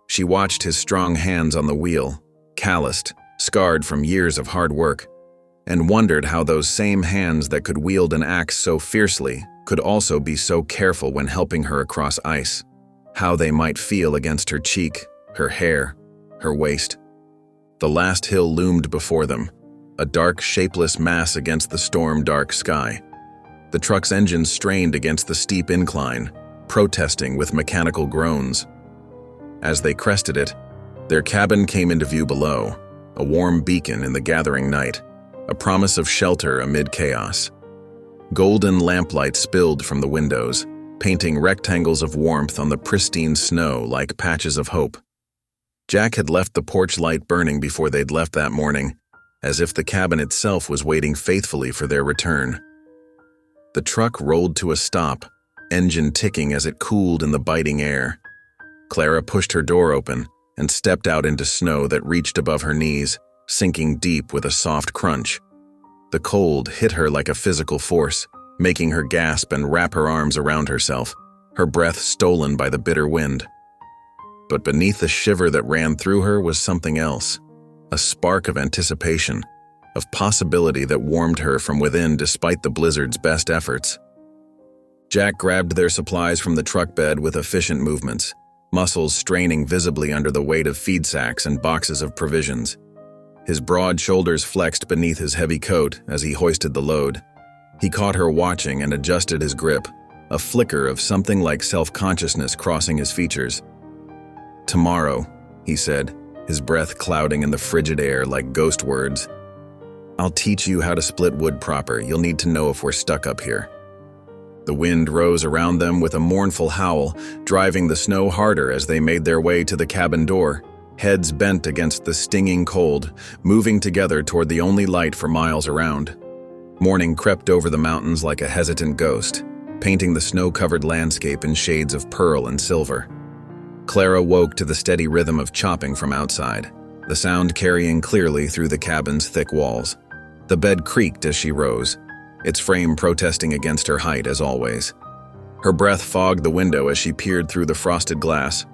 She watched his strong hands on the wheel, calloused, scarred from years of hard work, and wondered how those same hands that could wield an axe so fiercely could also be so careful when helping her across ice, how they might feel against her cheek, her hair, her waist. The last hill loomed before them, a dark, shapeless mass against the storm-dark sky. The truck's engine strained against the steep incline, protesting with mechanical groans. As they crested it, their cabin came into view below, a warm beacon in the gathering night, a promise of shelter amid chaos. Golden lamplight spilled from the windows, painting rectangles of warmth on the pristine snow like patches of hope. Jack had left the porch light burning before they'd left that morning, as if the cabin itself was waiting faithfully for their return. The truck rolled to a stop, engine ticking as it cooled in the biting air. Clara pushed her door open and stepped out into snow that reached above her knees, sinking deep with a soft crunch. The cold hit her like a physical force, making her gasp and wrap her arms around herself, her breath stolen by the bitter wind. But beneath the shiver that ran through her was something else, a spark of anticipation, of possibility that warmed her from within despite the blizzard's best efforts. Jack grabbed their supplies from the truck bed with efficient movements, muscles straining visibly under the weight of feed sacks and boxes of provisions. His broad shoulders flexed beneath his heavy coat as he hoisted the load. He caught her watching and adjusted his grip, a flicker of something like self-consciousness crossing his features. "Tomorrow," he said, his breath clouding in the frigid air like ghost words. "I'll teach you how to split wood proper. You'll need to know if we're stuck up here." The wind rose around them with a mournful howl, driving the snow harder as they made their way to the cabin door, heads bent against the stinging cold, moving together toward the only light for miles around. Morning crept over the mountains like a hesitant ghost, painting the snow-covered landscape in shades of pearl and silver. Clara woke to the steady rhythm of chopping from outside, the sound carrying clearly through the cabin's thick walls. The bed creaked as she rose, its frame protesting against her height as always. Her breath fogged the window as she peered through the frosted glass.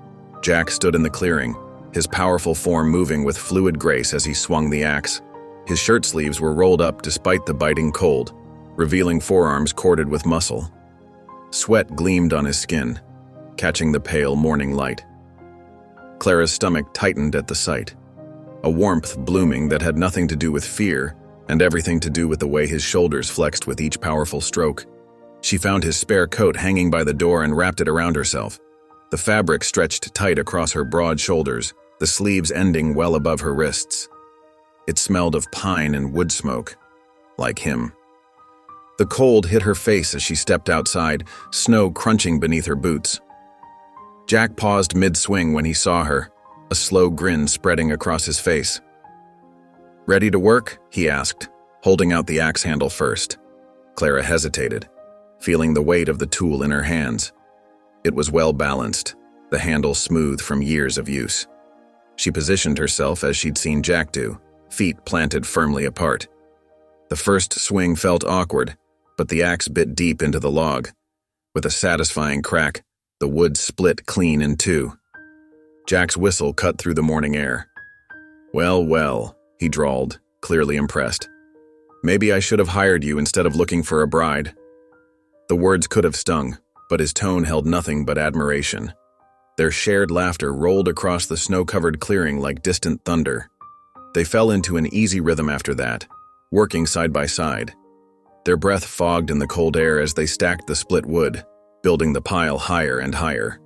Jack stood in the clearing, his powerful form moving with fluid grace as he swung the axe. His shirt sleeves were rolled up despite the biting cold, revealing forearms corded with muscle. Sweat gleamed on his skin, catching the pale morning light. Clara's stomach tightened at the sight, a warmth blooming that had nothing to do with fear and everything to do with the way his shoulders flexed with each powerful stroke. She found his spare coat hanging by the door and wrapped it around herself. The fabric stretched tight across her broad shoulders, the sleeves ending well above her wrists. It smelled of pine and wood smoke, like him. The cold hit her face as she stepped outside, snow crunching beneath her boots. Jack paused mid-swing when he saw her, a slow grin spreading across his face. "Ready to work?" he asked, holding out the axe handle first. Clara hesitated, feeling the weight of the tool in her hands. It was well balanced, the handle smooth from years of use. She positioned herself as she'd seen Jack do, feet planted firmly apart. The first swing felt awkward, but the axe bit deep into the log. With a satisfying crack, the wood split clean in two. Jack's whistle cut through the morning air. "Well, well," he drawled, clearly impressed. "Maybe I should have hired you instead of looking for a bride." The words could have stung, but his tone held nothing but admiration. Their shared laughter rolled across the snow-covered clearing like distant thunder. They fell into an easy rhythm after that, working side by side. Their breath fogged in the cold air as they stacked the split wood, building the pile higher and higher.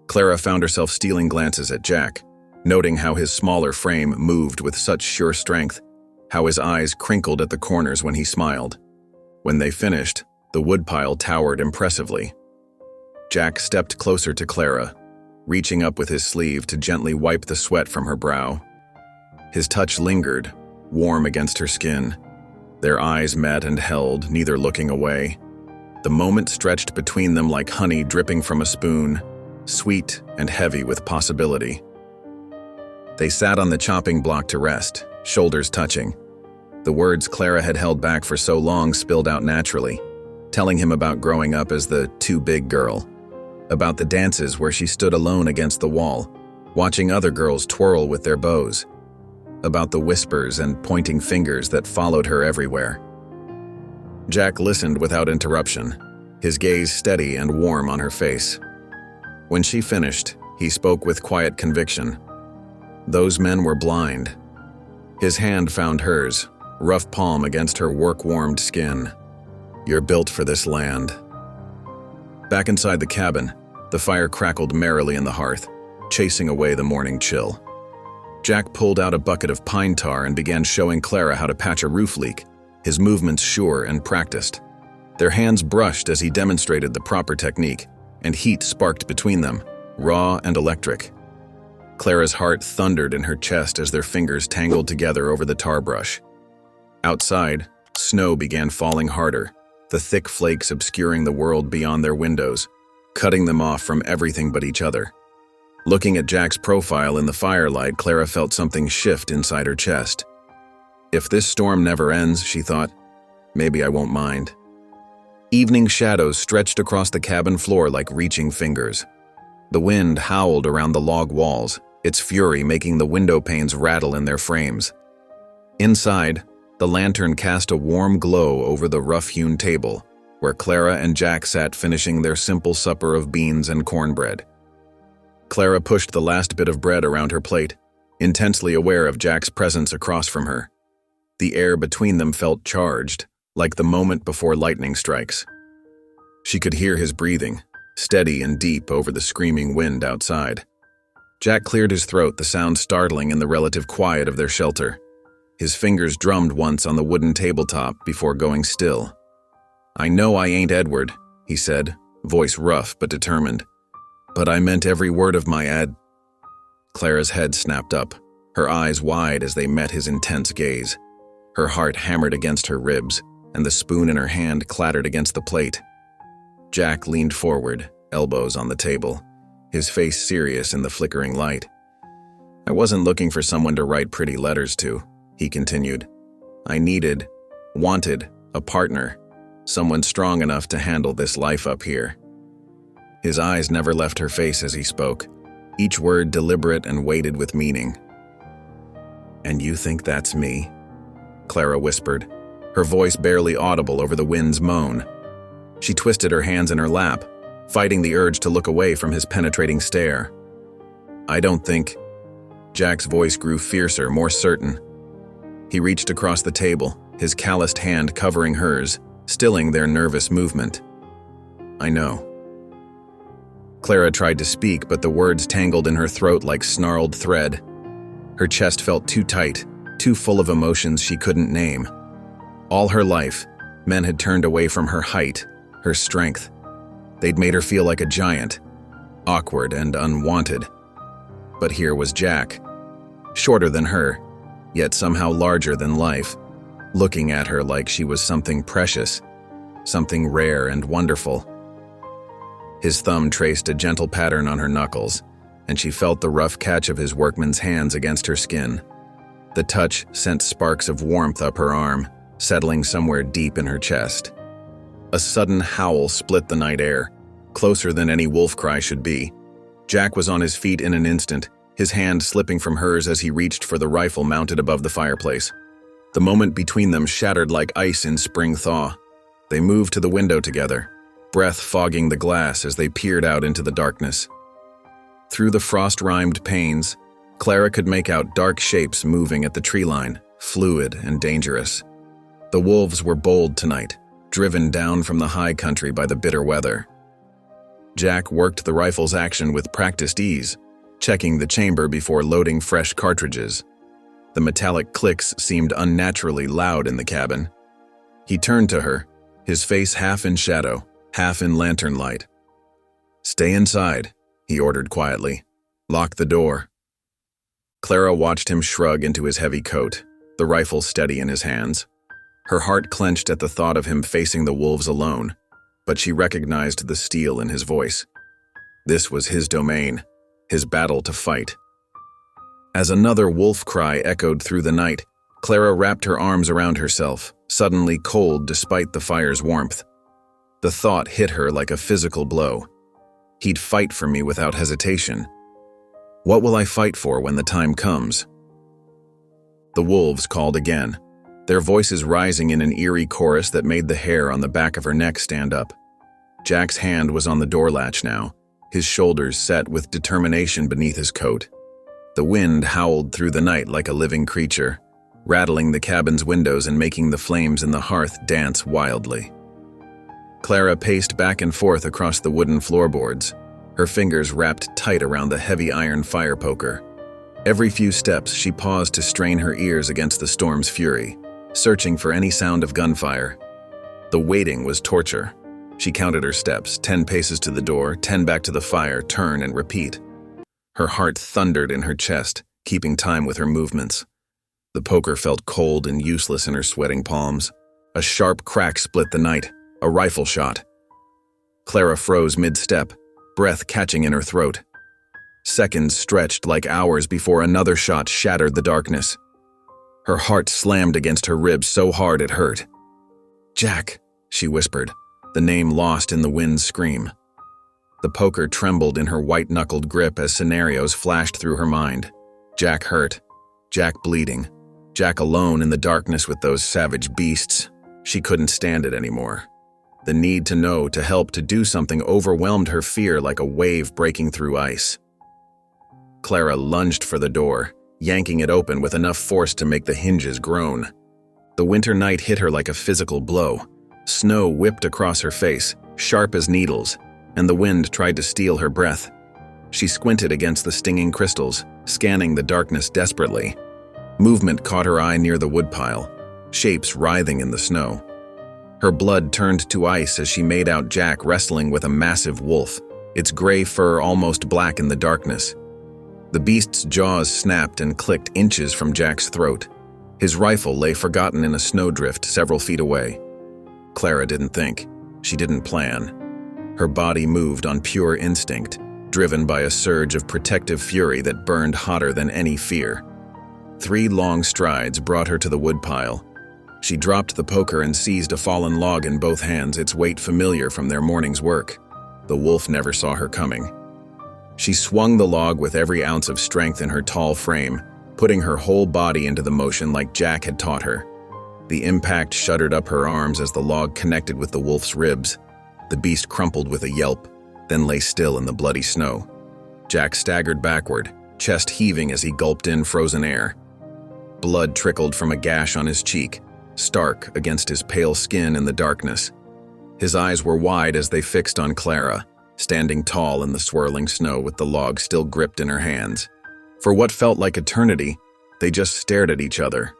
Clara found herself stealing glances at Jack, noting how his smaller frame moved with such sure strength, how his eyes crinkled at the corners when he smiled. When they finished, the woodpile towered impressively. Jack stepped closer to Clara, reaching up with his sleeve to gently wipe the sweat from her brow. His touch lingered, warm against her skin. Their eyes met and held, neither looking away. The moment stretched between them like honey dripping from a spoon, sweet and heavy with possibility. They sat on the chopping block to rest, shoulders touching. The words Clara had held back for so long spilled out naturally, telling him about growing up as the too big girl, about the dances where she stood alone against the wall, watching other girls twirl with their bows, about the whispers and pointing fingers that followed her everywhere. Jack listened without interruption, his gaze steady and warm on her face. When she finished, he spoke with quiet conviction. Those men were blind. His hand found hers, rough palm against her work-warmed skin. "You're built for this land." Back inside the cabin, the fire crackled merrily in the hearth, chasing away the morning chill. Jack pulled out a bucket of pine tar and began showing Clara how to patch a roof leak, his movements sure and practiced. Their hands brushed as he demonstrated the proper technique, and heat sparked between them, raw and electric. Clara's heart thundered in her chest as their fingers tangled together over the tar brush. Outside, snow began falling harder, the thick flakes obscuring the world beyond their windows, cutting them off from everything but each other. Looking at Jack's profile in the firelight, Clara felt something shift inside her chest. If this storm never ends, she thought, maybe I won't mind. Evening shadows stretched across the cabin floor like reaching fingers. The wind howled around the log walls, its fury making the window panes rattle in their frames. Inside, the lantern cast a warm glow over the rough-hewn table, where Clara and Jack sat finishing their simple supper of beans and cornbread. Clara pushed the last bit of bread around her plate, intensely aware of Jack's presence across from her. The air between them felt charged, like the moment before lightning strikes. She could hear his breathing, steady and deep over the screaming wind outside. Jack cleared his throat, the sound startling in the relative quiet of their shelter. His fingers drummed once on the wooden tabletop before going still. "I know I ain't Edward," he said, voice rough but determined. "But I meant every word of my ad." Clara's head snapped up, her eyes wide as they met his intense gaze. Her heart hammered against her ribs, and the spoon in her hand clattered against the plate. Jack leaned forward, elbows on the table, his face serious in the flickering light. "I wasn't looking for someone to write pretty letters to," he continued. "I needed Wanted, a partner, someone strong enough to handle this life up here. His eyes never left her face as he spoke, each word deliberate and weighted with meaning. "And you think that's me?" Clara whispered, her voice barely audible over the wind's moan. She twisted her hands in her lap, fighting the urge to look away from his penetrating stare. "I don't think—" Jack's voice grew fiercer, more certain. He reached across the table, his calloused hand covering hers, stilling their nervous movement. "I know." Clara tried to speak, but the words tangled in her throat like snarled thread. Her chest felt too tight, too full of emotions she couldn't name. All her life, men had turned away from her height, her strength. They'd made her feel like a giant, awkward and unwanted. But here was Jack, shorter than her, yet somehow larger than life, looking at her like she was something precious, something rare and wonderful. His thumb traced a gentle pattern on her knuckles, and she felt the rough catch of his workman's hands against her skin. The touch sent sparks of warmth up her arm, settling somewhere deep in her chest. A sudden howl split the night air, closer than any wolf cry should be. Jack was on his feet in an instant, his hand slipping from hers as he reached for the rifle mounted above the fireplace. The moment between them shattered like ice in spring thaw. They moved to the window together, breath fogging the glass as they peered out into the darkness. Through the frost-rimed panes, Clara could make out dark shapes moving at the tree line, fluid and dangerous. The wolves were bold tonight, driven down from the high country by the bitter weather. Jack worked the rifle's action with practiced ease, checking the chamber before loading fresh cartridges. The metallic clicks seemed unnaturally loud in the cabin. He turned to her, his face half in shadow, half in lantern light. "Stay inside," he ordered quietly. "Lock the door." Clara watched him shrug into his heavy coat, the rifle steady in his hands. Her heart clenched at the thought of him facing the wolves alone, but she recognized the steel in his voice. This was his domain, his battle to fight. As another wolf cry echoed through the night, Clara wrapped her arms around herself, suddenly cold despite the fire's warmth. The thought hit her like a physical blow. He'd fight for me without hesitation. What will I fight for when the time comes? The wolves called again, their voices rising in an eerie chorus that made the hair on the back of her neck stand up. Jack's hand was on the door latch now, his shoulders set with determination beneath his coat. The wind howled through the night like a living creature, rattling the cabin's windows and making the flames in the hearth dance wildly. Clara paced back and forth across the wooden floorboards, her fingers wrapped tight around the heavy iron fire poker. Every few steps, she paused to strain her ears against the storm's fury, searching for any sound of gunfire. The waiting was torture. She counted her steps, 10 paces to the door, 10 back to the fire, turn and repeat. Her heart thundered in her chest, keeping time with her movements. The poker felt cold and useless in her sweating palms. A sharp crack split the night, a rifle shot. Clara froze mid-step, breath catching in her throat. Seconds stretched like hours before another shot shattered the darkness. Her heart slammed against her ribs so hard it hurt. "Jack," she whispered, the name lost in the wind's scream. The poker trembled in her white-knuckled grip as scenarios flashed through her mind. Jack hurt, Jack bleeding, Jack alone in the darkness with those savage beasts. She couldn't stand it anymore. The need to know, to help, to do something overwhelmed her fear like a wave breaking through ice. Clara lunged for the door, yanking it open with enough force to make the hinges groan. The winter night hit her like a physical blow. Snow whipped across her face, sharp as needles, and the wind tried to steal her breath. She squinted against the stinging crystals, scanning the darkness desperately. Movement caught her eye near the woodpile, shapes writhing in the snow. Her blood turned to ice as she made out Jack wrestling with a massive wolf, its gray fur almost black in the darkness. The beast's jaws snapped and clicked inches from Jack's throat. His rifle lay forgotten in a snowdrift several feet away. Clara didn't think. She didn't plan. Her body moved on pure instinct, driven by a surge of protective fury that burned hotter than any fear. 3 long strides brought her to the woodpile. She dropped the poker and seized a fallen log in both hands, its weight familiar from their morning's work. The wolf never saw her coming. She swung the log with every ounce of strength in her tall frame, putting her whole body into the motion like Jack had taught her. The impact shuddered up her arms as the log connected with the wolf's ribs. The beast crumpled with a yelp, then lay still in the bloody snow. Jack staggered backward, chest heaving as he gulped in frozen air. Blood trickled from a gash on his cheek, stark against his pale skin in the darkness. His eyes were wide as they fixed on Clara, standing tall in the swirling snow with the log still gripped in her hands. For what felt like eternity, they just stared at each other.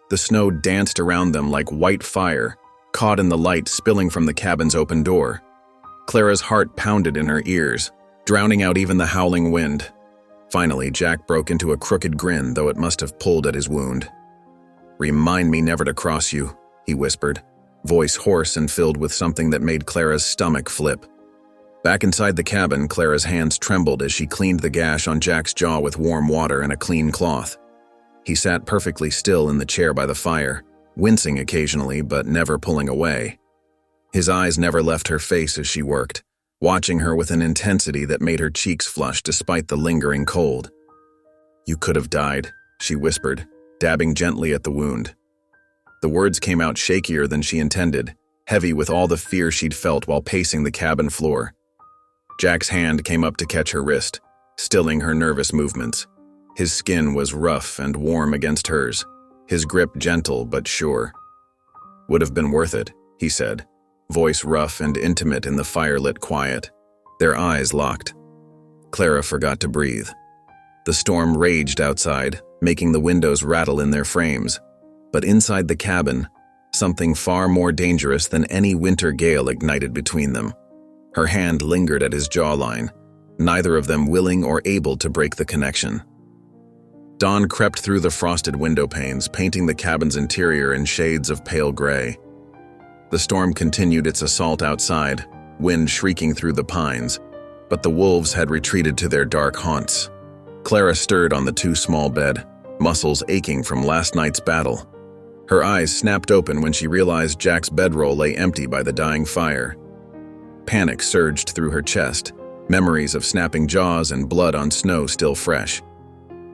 The snow danced around them like white fire, caught in the light spilling from the cabin's open door. Clara's heart pounded in her ears, drowning out even the howling wind. Finally, Jack broke into a crooked grin, though it must have pulled at his wound. "Remind me never to cross you," he whispered, voice hoarse and filled with something that made Clara's stomach flip. Back inside the cabin, Clara's hands trembled as she cleaned the gash on Jack's jaw with warm water and a clean cloth. He sat perfectly still in the chair by the fire, wincing occasionally but never pulling away. His eyes never left her face as she worked, watching her with an intensity that made her cheeks flush despite the lingering cold. "You could have died," she whispered, dabbing gently at the wound. The words came out shakier than she intended, heavy with all the fear she'd felt while pacing the cabin floor. Jack's hand came up to catch her wrist, stilling her nervous movements. His skin was rough and warm against hers, his grip gentle but sure. "Would have been worth it," he said, voice rough and intimate in the firelit quiet. Their eyes locked. Clara forgot to breathe. The storm raged outside, making the windows rattle in their frames. But inside the cabin, something far more dangerous than any winter gale ignited between them. Her hand lingered at his jawline, neither of them willing or able to break the connection. Dawn crept through the frosted window panes, painting the cabin's interior in shades of pale gray. The storm continued its assault outside, wind shrieking through the pines, but the wolves had retreated to their dark haunts. Clara stirred on the too-small bed, muscles aching from last night's battle. Her eyes snapped open when she realized Jack's bedroll lay empty by the dying fire. Panic surged through her chest, memories of snapping jaws and blood on snow still fresh.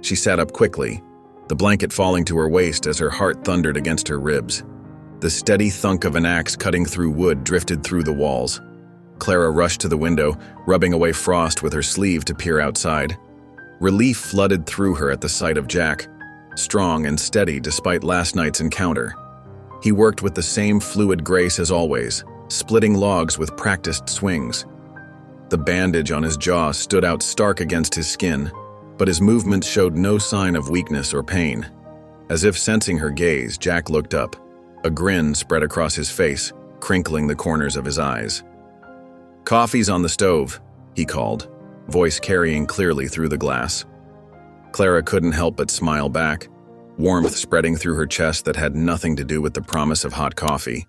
She sat up quickly, the blanket falling to her waist as her heart thundered against her ribs. The steady thunk of an axe cutting through wood drifted through the walls. Clara rushed to the window, rubbing away frost with her sleeve to peer outside. Relief flooded through her at the sight of Jack, strong and steady despite last night's encounter. He worked with the same fluid grace as always, splitting logs with practiced swings. The bandage on his jaw stood out stark against his skin, but his movements showed no sign of weakness or pain. As if sensing her gaze, Jack looked up. A grin spread across his face, crinkling the corners of his eyes. "Coffee's on the stove," he called, voice carrying clearly through the glass. Clara couldn't help but smile back, warmth spreading through her chest that had nothing to do with the promise of hot coffee.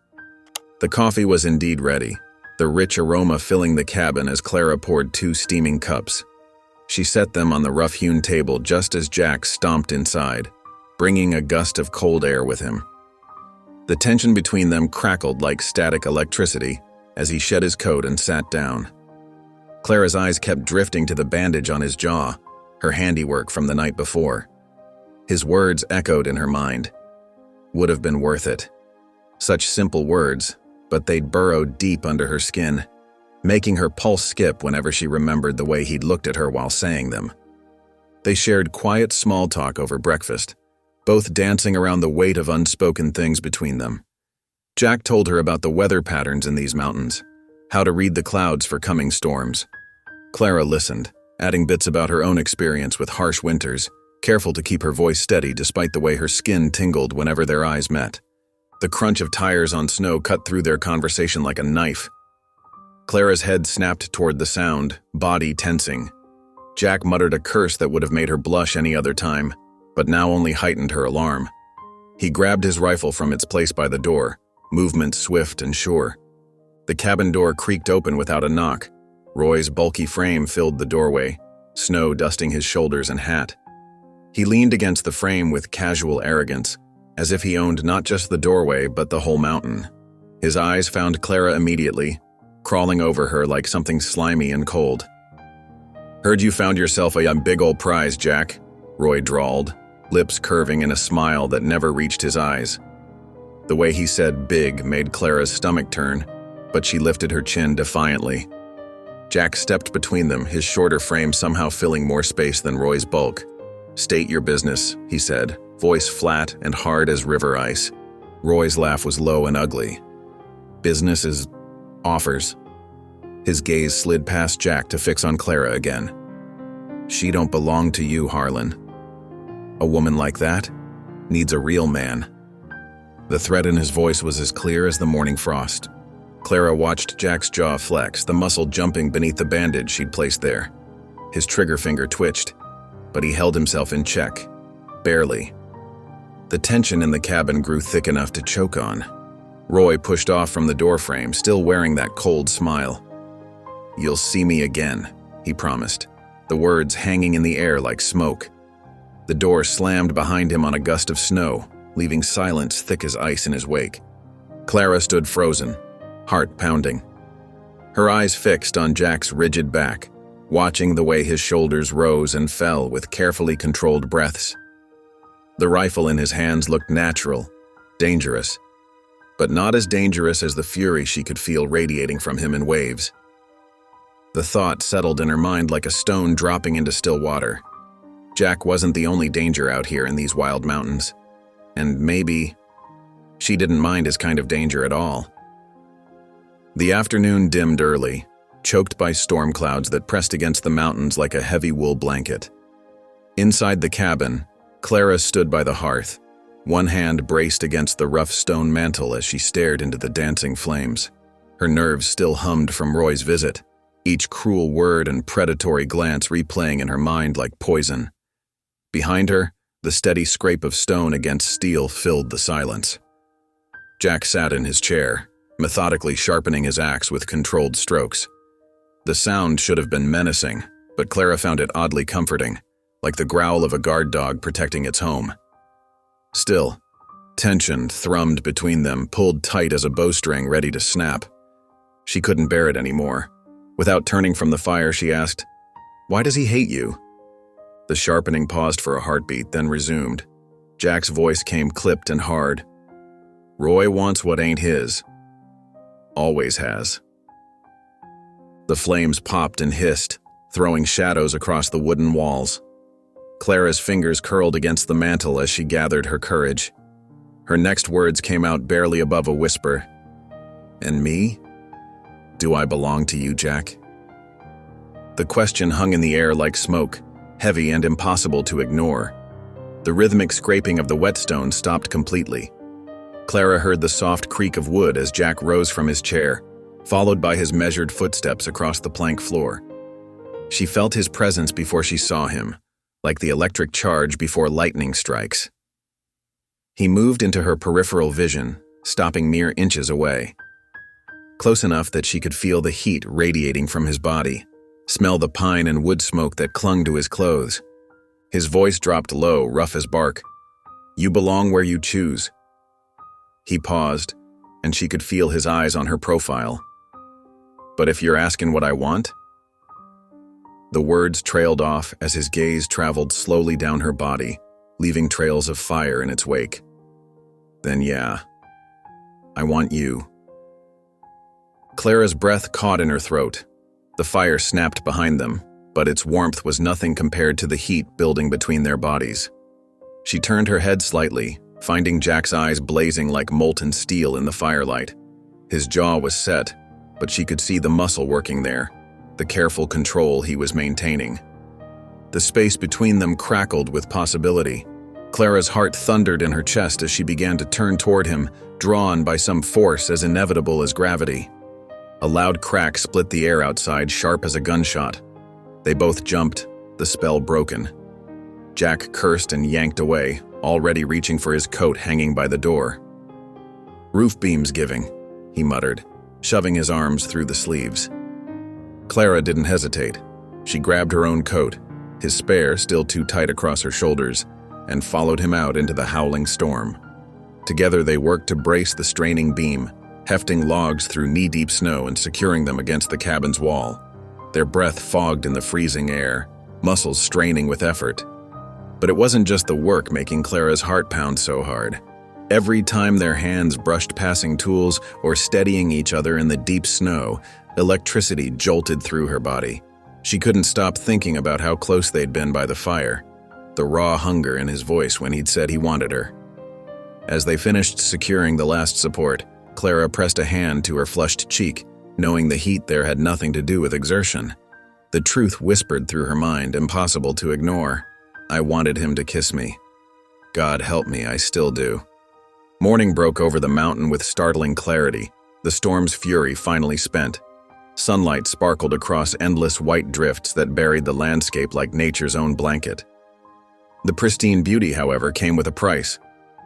The coffee was indeed ready, the rich aroma filling the cabin as Clara poured 2 steaming cups. She set them on the rough-hewn table just as Jack stomped inside, bringing a gust of cold air with him. The tension between them crackled like static electricity as he shed his coat and sat down. Clara's eyes kept drifting to the bandage on his jaw, her handiwork from the night before. His words echoed in her mind. Would have been worth it. Such simple words, but they'd burrowed deep under her skin, making her pulse skip whenever she remembered the way he'd looked at her while saying them. They shared quiet small talk over breakfast, both dancing around the weight of unspoken things between them. Jack told her about the weather patterns in these mountains, how to read the clouds for coming storms. Clara listened, adding bits about her own experience with harsh winters, careful to keep her voice steady despite the way her skin tingled whenever their eyes met. The crunch of tires on snow cut through their conversation like a knife. Clara's head snapped toward the sound, body tensing. Jack muttered a curse that would have made her blush any other time, but now only heightened her alarm. He grabbed his rifle from its place by the door, movement swift and sure. The cabin door creaked open without a knock. Roy's bulky frame filled the doorway, snow dusting his shoulders and hat. He leaned against the frame with casual arrogance, as if he owned not just the doorway but the whole mountain. His eyes found Clara immediately, crawling over her like something slimy and cold. "Heard you found yourself a big old prize, Jack," Roy drawled, lips curving in a smile that never reached his eyes. The way he said big made Clara's stomach turn, but she lifted her chin defiantly. Jack stepped between them, his shorter frame somehow filling more space than Roy's bulk. "State your business," he said, voice flat and hard as river ice. Roy's laugh was low and ugly. "Business is offers." His gaze slid past Jack to fix on Clara again. "She don't belong to you, Harlan. A woman like that needs a real man." The threat in his voice was as clear as the morning frost. Clara watched Jack's jaw flex, the muscle jumping beneath the bandage she'd placed there. His trigger finger twitched, but he held himself in check. Barely. The tension in the cabin grew thick enough to choke on. Roy pushed off from the doorframe, still wearing that cold smile. "You'll see me again," he promised, the words hanging in the air like smoke. The door slammed behind him on a gust of snow, leaving silence thick as ice in his wake. Clara stood frozen, heart pounding. Her eyes fixed on Jack's rigid back, watching the way his shoulders rose and fell with carefully controlled breaths. The rifle in his hands looked natural, dangerous, but not as dangerous as the fury she could feel radiating from him in waves. The thought settled in her mind like a stone dropping into still water. Jack wasn't the only danger out here in these wild mountains. And maybe she didn't mind his kind of danger at all. The afternoon dimmed early, choked by storm clouds that pressed against the mountains like a heavy wool blanket. Inside the cabin, Clara stood by the hearth, one hand braced against the rough stone mantel as she stared into the dancing flames. Her nerves still hummed from Roy's visit, each cruel word and predatory glance replaying in her mind like poison. Behind her, the steady scrape of stone against steel filled the silence. Jack sat in his chair, methodically sharpening his axe with controlled strokes. The sound should have been menacing, but Clara found it oddly comforting, like the growl of a guard dog protecting its home. Still, tension thrummed between them, pulled tight as a bowstring ready to snap. She couldn't bear it anymore. Without turning from the fire, she asked, "Why does he hate you?" The sharpening paused for a heartbeat, then resumed. Jack's voice came clipped and hard. "Roy wants what ain't his. Always has." The flames popped and hissed, throwing shadows across the wooden walls. Clara's fingers curled against the mantel as she gathered her courage. Her next words came out barely above a whisper. "And me? Do I belong to you, Jack?" The question hung in the air like smoke, heavy and impossible to ignore. The rhythmic scraping of the whetstone stopped completely. Clara heard the soft creak of wood as Jack rose from his chair, followed by his measured footsteps across the plank floor. She felt his presence before she saw him, like the electric charge before lightning strikes. He moved into her peripheral vision, stopping mere inches away. Close enough that she could feel the heat radiating from his body, smell the pine and wood smoke that clung to his clothes. His voice dropped low, rough as bark. "You belong where you choose." He paused, and she could feel his eyes on her profile. "But if you're asking what I want?" The words trailed off as his gaze traveled slowly down her body, leaving trails of fire in its wake. "Then yeah, I want you." Clara's breath caught in her throat. The fire snapped behind them, but its warmth was nothing compared to the heat building between their bodies. She turned her head slightly, finding Jack's eyes blazing like molten steel in the firelight. His jaw was set, but she could see the muscle working there, the careful control he was maintaining. The space between them crackled with possibility. Clara's heart thundered in her chest as she began to turn toward him, drawn by some force as inevitable as gravity. A loud crack split the air outside, sharp as a gunshot. They both jumped, the spell broken. Jack cursed and yanked away, already reaching for his coat hanging by the door. "Roof beams giving," he muttered, shoving his arms through the sleeves. Clara didn't hesitate. She grabbed her own coat, his spare still too tight across her shoulders, and followed him out into the howling storm. Together they worked to brace the straining beam, hefting logs through knee-deep snow and securing them against the cabin's wall. Their breath fogged in the freezing air, muscles straining with effort. But it wasn't just the work making Clara's heart pound so hard. Every time their hands brushed passing tools or steadying each other in the deep snow, electricity jolted through her body. She couldn't stop thinking about how close they'd been by the fire, the raw hunger in his voice when he'd said he wanted her. As they finished securing the last support, Clara pressed a hand to her flushed cheek, knowing the heat there had nothing to do with exertion. The truth whispered through her mind, impossible to ignore. I wanted him to kiss me. God help me, I still do. Morning broke over the mountain with startling clarity, the storm's fury finally spent. Sunlight sparkled across endless white drifts that buried the landscape like nature's own blanket. The pristine beauty, however, came with a price.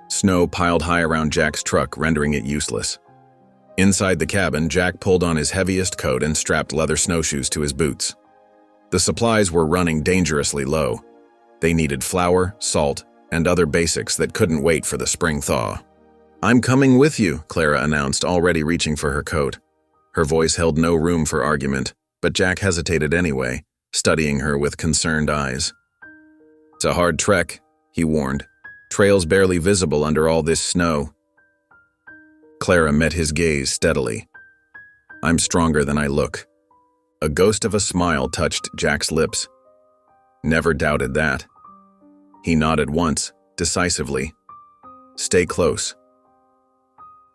Snow piled high around Jack's truck, rendering it useless. Inside the cabin, Jack pulled on his heaviest coat and strapped leather snowshoes to his boots. The supplies were running dangerously low. They needed flour, salt, and other basics that couldn't wait for the spring thaw. I'm coming with you, Clara announced, already reaching for her coat. Her voice held no room for argument, but Jack hesitated anyway, studying her with concerned eyes. It's a hard trek, he warned. Trails barely visible under all this snow. Clara met his gaze steadily. I'm stronger than I look. A ghost of a smile touched Jack's lips. Never doubted that. He nodded once, decisively. Stay close.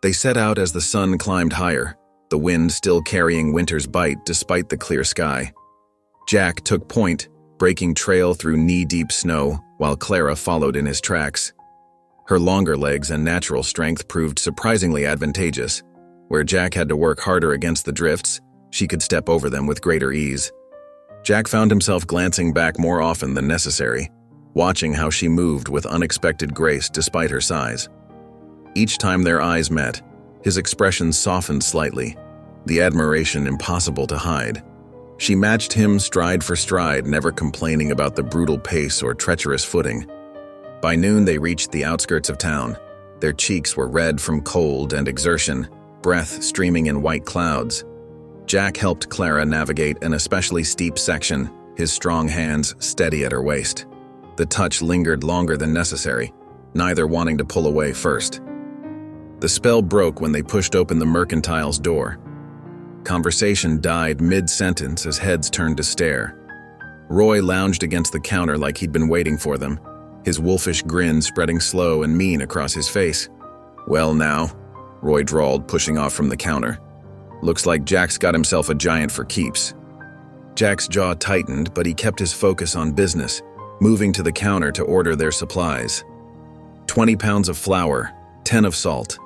They set out as the sun climbed higher, the wind still carrying winter's bite despite the clear sky. Jack took point, breaking trail through knee-deep snow, while Clara followed in his tracks. Her longer legs and natural strength proved surprisingly advantageous. Where Jack had to work harder against the drifts, she could step over them with greater ease. Jack found himself glancing back more often than necessary, watching how she moved with unexpected grace despite her size. Each time their eyes met, his expression softened slightly, the admiration impossible to hide. She matched him stride for stride, never complaining about the brutal pace or treacherous footing. By noon, they reached the outskirts of town. Their cheeks were red from cold and exertion, breath streaming in white clouds. Jack helped Clara navigate an especially steep section, his strong hands steady at her waist. The touch lingered longer than necessary, neither wanting to pull away first. The spell broke when they pushed open the mercantile's door. Conversation died mid-sentence as heads turned to stare. Roy lounged against the counter like he'd been waiting for them, his wolfish grin spreading slow and mean across his face. Well now, Roy drawled, pushing off from the counter. Looks like Jack's got himself a giant for keeps. Jack's jaw tightened, but he kept his focus on business, moving to the counter to order their supplies. 20 pounds of flour, 10 of salt.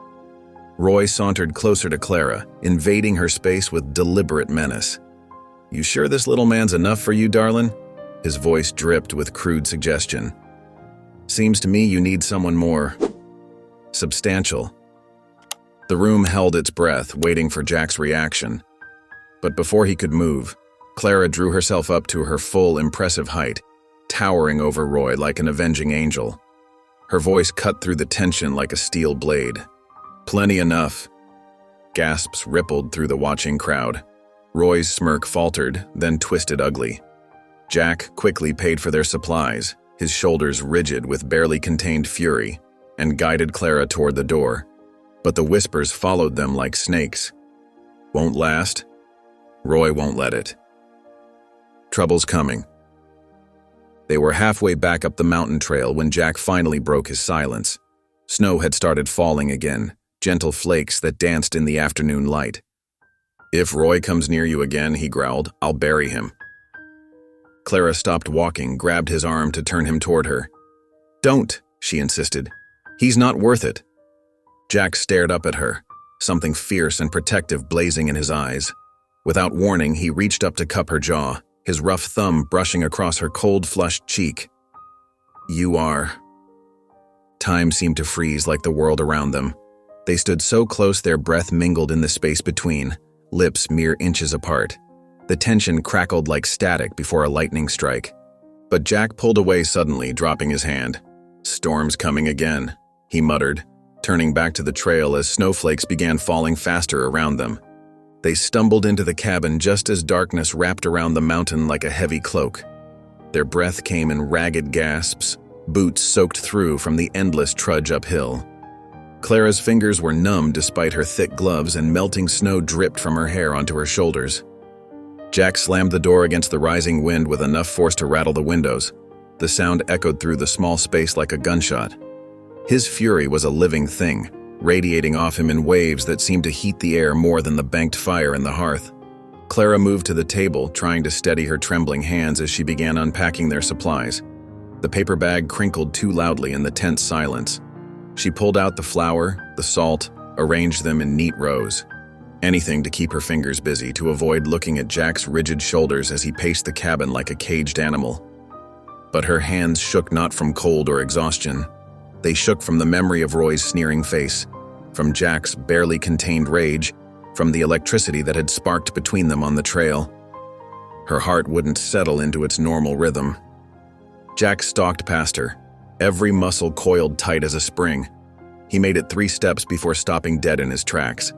Roy sauntered closer to Clara, invading her space with deliberate menace. You sure this little man's enough for you, darling? His voice dripped with crude suggestion. Seems to me you need someone more substantial. The room held its breath, waiting for Jack's reaction. But before he could move, Clara drew herself up to her full, impressive height, towering over Roy like an avenging angel. Her voice cut through the tension like a steel blade. Plenty enough. Gasps rippled through the watching crowd. Roy's smirk faltered, then twisted ugly. Jack quickly paid for their supplies, his shoulders rigid with barely contained fury, and guided Clara toward the door. But the whispers followed them like snakes. Won't last. Roy won't let it. Trouble's coming. They were halfway back up the mountain trail when Jack finally broke his silence. Snow had started falling again, gentle flakes that danced in the afternoon light. If Roy comes near you again, he growled, I'll bury him. Clara stopped walking, grabbed his arm to turn him toward her. Don't, she insisted. He's not worth it. Jack stared up at her, something fierce and protective blazing in his eyes. Without warning, he reached up to cup her jaw, his rough thumb brushing across her cold, flushed cheek. You are. Time seemed to freeze like the world around them. They stood so close their breath mingled in the space between, lips mere inches apart. The tension crackled like static before a lightning strike. But Jack pulled away suddenly, dropping his hand. Storm's coming again, he muttered, turning back to the trail as snowflakes began falling faster around them. They stumbled into the cabin just as darkness wrapped around the mountain like a heavy cloak. Their breath came in ragged gasps, boots soaked through from the endless trudge uphill. Clara's fingers were numb despite her thick gloves, and melting snow dripped from her hair onto her shoulders. Jack slammed the door against the rising wind with enough force to rattle the windows. The sound echoed through the small space like a gunshot. His fury was a living thing, radiating off him in waves that seemed to heat the air more than the banked fire in the hearth. Clara moved to the table, trying to steady her trembling hands as she began unpacking their supplies. The paper bag crinkled too loudly in the tense silence. She pulled out the flour, the salt, arranged them in neat rows. Anything to keep her fingers busy, to avoid looking at Jack's rigid shoulders as he paced the cabin like a caged animal. But her hands shook not from cold or exhaustion. They shook from the memory of Roy's sneering face, from Jack's barely contained rage, from the electricity that had sparked between them on the trail. Her heart wouldn't settle into its normal rhythm. Jack stalked past her, every muscle coiled tight as a spring. He made it 3 steps before stopping dead in his tracks.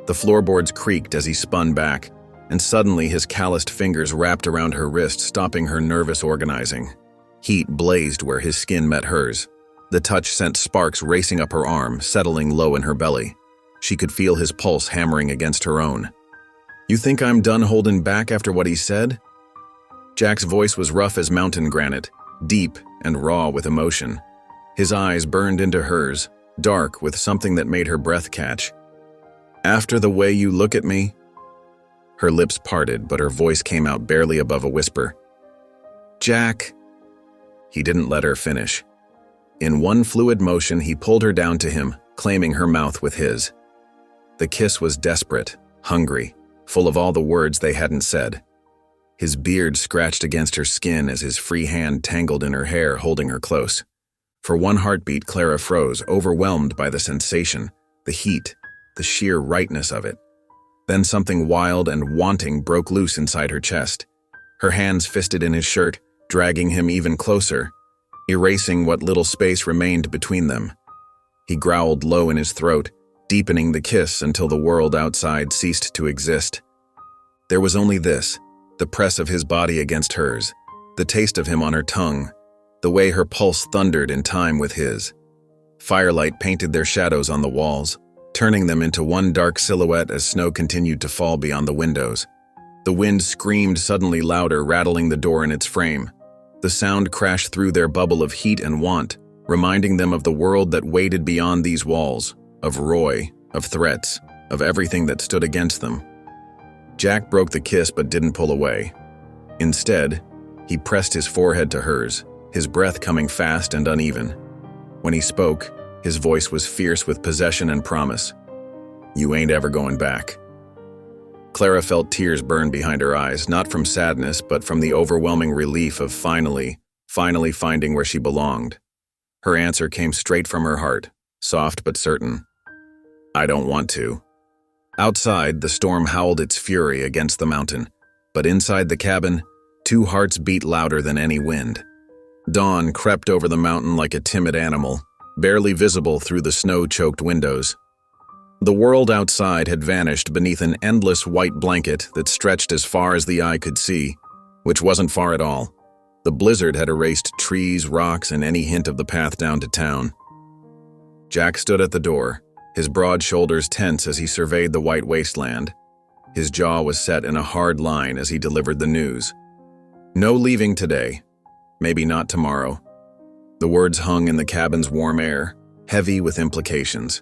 The floorboards creaked as he spun back, and suddenly his calloused fingers wrapped around her wrist, stopping her nervous organizing. Heat blazed where his skin met hers. The touch sent sparks racing up her arm, settling low in her belly. She could feel his pulse hammering against her own. "You think I'm done holding back after what he said?" Jack's voice was rough as mountain granite, deep and raw with emotion. His eyes burned into hers, dark with something that made her breath catch. "After the way you look at me?" Her lips parted, but her voice came out barely above a whisper. "Jack." He didn't let her finish. In one fluid motion, he pulled her down to him, claiming her mouth with his. The kiss was desperate, hungry, full of all the words they hadn't said. His beard scratched against her skin as his free hand tangled in her hair, holding her close. For one heartbeat, Clara froze, overwhelmed by the sensation, the heat, the sheer rightness of it. Then something wild and wanting broke loose inside her chest. Her hands fisted in his shirt, dragging him even closer, erasing what little space remained between them. He growled low in his throat, deepening the kiss until the world outside ceased to exist. There was only this, the press of his body against hers, the taste of him on her tongue, the way her pulse thundered in time with his. Firelight painted their shadows on the walls, turning them into one dark silhouette as snow continued to fall beyond the windows. The wind screamed suddenly louder, rattling the door in its frame. The sound crashed through their bubble of heat and want, reminding them of the world that waited beyond these walls, of Roy, of threats, of everything that stood against them. Jack broke the kiss but didn't pull away. Instead, he pressed his forehead to hers, his breath coming fast and uneven. When he spoke, his voice was fierce with possession and promise. "You ain't ever going back." Clara felt tears burn behind her eyes, not from sadness, but from the overwhelming relief of finally finding where she belonged. Her answer came straight from her heart, soft but certain. "I don't want to." Outside, the storm howled its fury against the mountain, but inside the cabin, 2 hearts beat louder than any wind. Dawn crept over the mountain like a timid animal, barely visible through the snow-choked windows. The world outside had vanished beneath an endless white blanket that stretched as far as the eye could see, which wasn't far at all. The blizzard had erased trees, rocks, and any hint of the path down to town. Jack stood at the door, his broad shoulders tense as he surveyed the white wasteland. His jaw was set in a hard line as he delivered the news. No leaving today. Maybe not tomorrow. The words hung in the cabin's warm air, heavy with implications.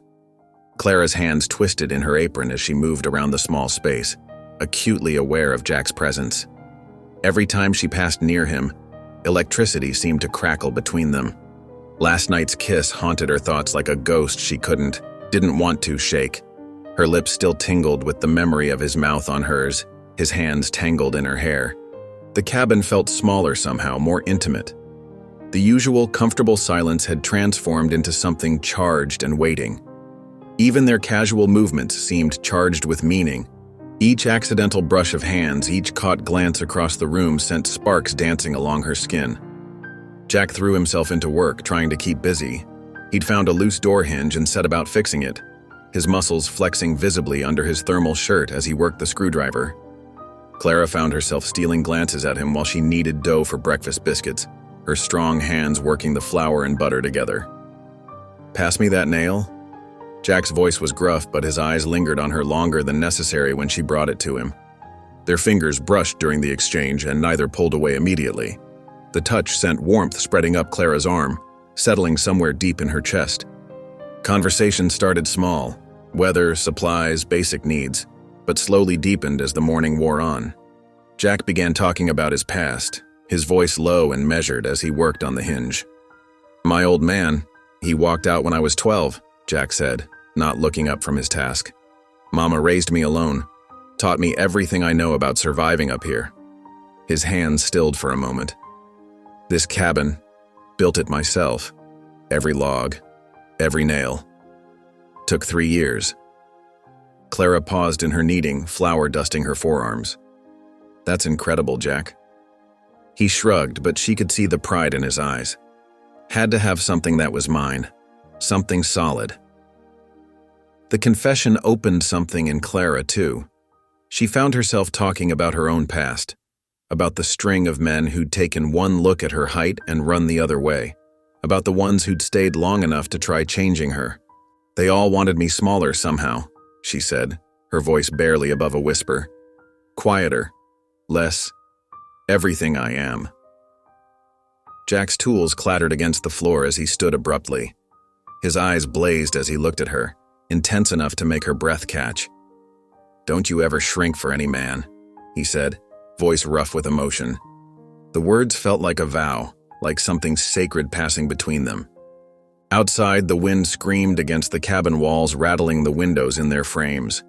Clara's hands twisted in her apron as she moved around the small space, acutely aware of Jack's presence. Every time she passed near him, electricity seemed to crackle between them. Last night's kiss haunted her thoughts like a ghost she didn't want to shake. Her lips still tingled with the memory of his mouth on hers, his hands tangled in her hair. The cabin felt smaller somehow, more intimate. The usual comfortable silence had transformed into something charged and waiting. Even their casual movements seemed charged with meaning. Each accidental brush of hands, each caught glance across the room sent sparks dancing along her skin. Jack threw himself into work, trying to keep busy. He'd found a loose door hinge and set about fixing it, his muscles flexing visibly under his thermal shirt as he worked the screwdriver. Clara found herself stealing glances at him while she kneaded dough for breakfast biscuits, her strong hands working the flour and butter together. "Pass me that nail?" Jack's voice was gruff, but his eyes lingered on her longer than necessary when she brought it to him. Their fingers brushed during the exchange, and neither pulled away immediately. The touch sent warmth spreading up Clara's arm, settling somewhere deep in her chest. Conversation started small, weather, supplies, basic needs, but slowly deepened as the morning wore on. Jack began talking about his past, his voice low and measured as he worked on the hinge. "My old man, he walked out when I was 12, Jack said, not looking up from his task. "Mama raised me alone, taught me everything I know about surviving up here." His hands stilled for a moment. "This cabin, built it myself, every log, every nail. Took 3 years." Clara paused in her kneading, flour dusting her forearms. "That's incredible, Jack." He shrugged, but she could see the pride in his eyes. Had to have something that was mine, something solid. The confession opened something in Clara, too. She found herself talking about her own past, about the string of men who'd taken one look at her height and run the other way, about the ones who'd stayed long enough to try changing her. "They all wanted me smaller somehow," she said, her voice barely above a whisper. "Quieter, less, everything I am." Jack's tools clattered against the floor as he stood abruptly. His eyes blazed as he looked at her, intense enough to make her breath catch. "Don't you ever shrink for any man," he said, voice rough with emotion. The words felt like a vow, like something sacred passing between them. Outside, the wind screamed against the cabin walls, rattling the windows in their frames.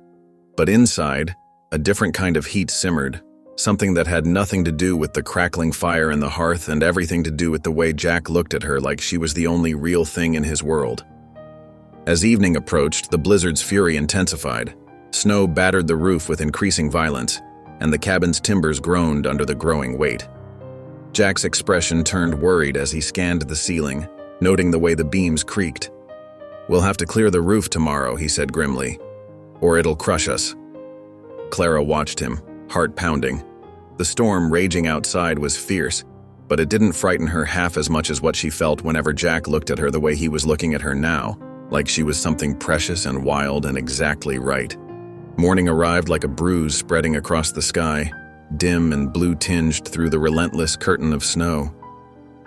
But inside, a different kind of heat simmered, something that had nothing to do with the crackling fire in the hearth and everything to do with the way Jack looked at her like she was the only real thing in his world. As evening approached, the blizzard's fury intensified. Snow battered the roof with increasing violence, and the cabin's timbers groaned under the growing weight. Jack's expression turned worried as he scanned the ceiling, noting the way the beams creaked. "We'll have to clear the roof tomorrow," he said grimly, "or it'll crush us." Clara watched him, heart pounding. The storm raging outside was fierce, but it didn't frighten her half as much as what she felt whenever Jack looked at her the way he was looking at her now, like she was something precious and wild and exactly right. Morning arrived like a bruise spreading across the sky, dim and blue-tinged through the relentless curtain of snow.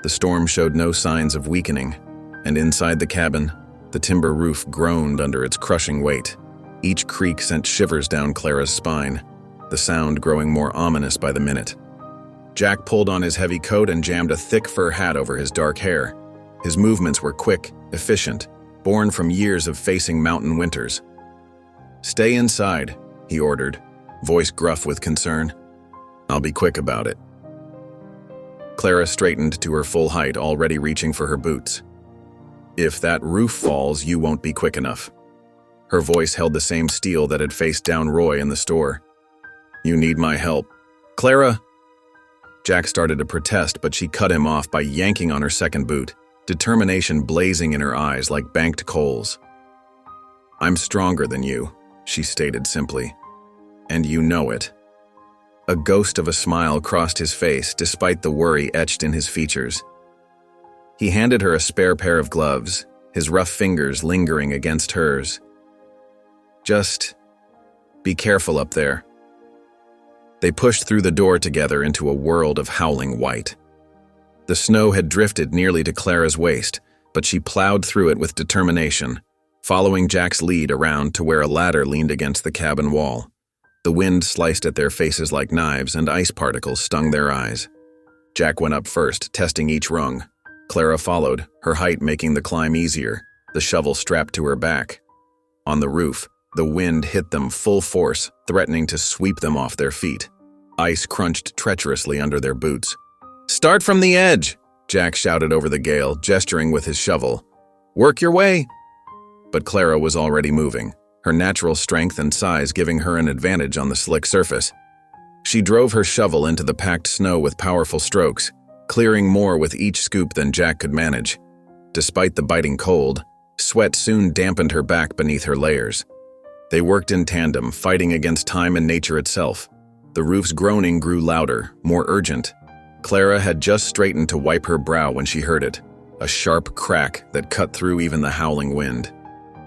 The storm showed no signs of weakening, and inside the cabin, the timber roof groaned under its crushing weight. Each creak sent shivers down Clara's spine, the sound growing more ominous by the minute. Jack pulled on his heavy coat and jammed a thick fur hat over his dark hair. His movements were quick, efficient, born from years of facing mountain winters. "Stay inside," he ordered, voice gruff with concern. "I'll be quick about it." Clara straightened to her full height, already reaching for her boots. "If that roof falls, you won't be quick enough." Her voice held the same steel that had faced down Roy in the store. "You need my help." "Clara!" Jack started to protest, but she cut him off by yanking on her second boot, determination blazing in her eyes like banked coals. "I'm stronger than you," she stated simply. "And you know it." A ghost of a smile crossed his face despite the worry etched in his features. He handed her a spare pair of gloves, his rough fingers lingering against hers. "Just be careful up there." They pushed through the door together into a world of howling white. The snow had drifted nearly to Clara's waist, but she plowed through it with determination, following Jack's lead around to where a ladder leaned against the cabin wall. The wind sliced at their faces like knives, and ice particles stung their eyes. Jack went up first, testing each rung. Clara followed, her height making the climb easier, the shovel strapped to her back. On the roof, the wind hit them full force, threatening to sweep them off their feet. Ice crunched treacherously under their boots. "Start from the edge!" Jack shouted over the gale, gesturing with his shovel. "Work your way!" But Clara was already moving, her natural strength and size giving her an advantage on the slick surface. She drove her shovel into the packed snow with powerful strokes, clearing more with each scoop than Jack could manage. Despite the biting cold, sweat soon dampened her back beneath her layers. They worked in tandem, fighting against time and nature itself. The roof's groaning grew louder, more urgent. Clara had just straightened to wipe her brow when she heard it, a sharp crack that cut through even the howling wind.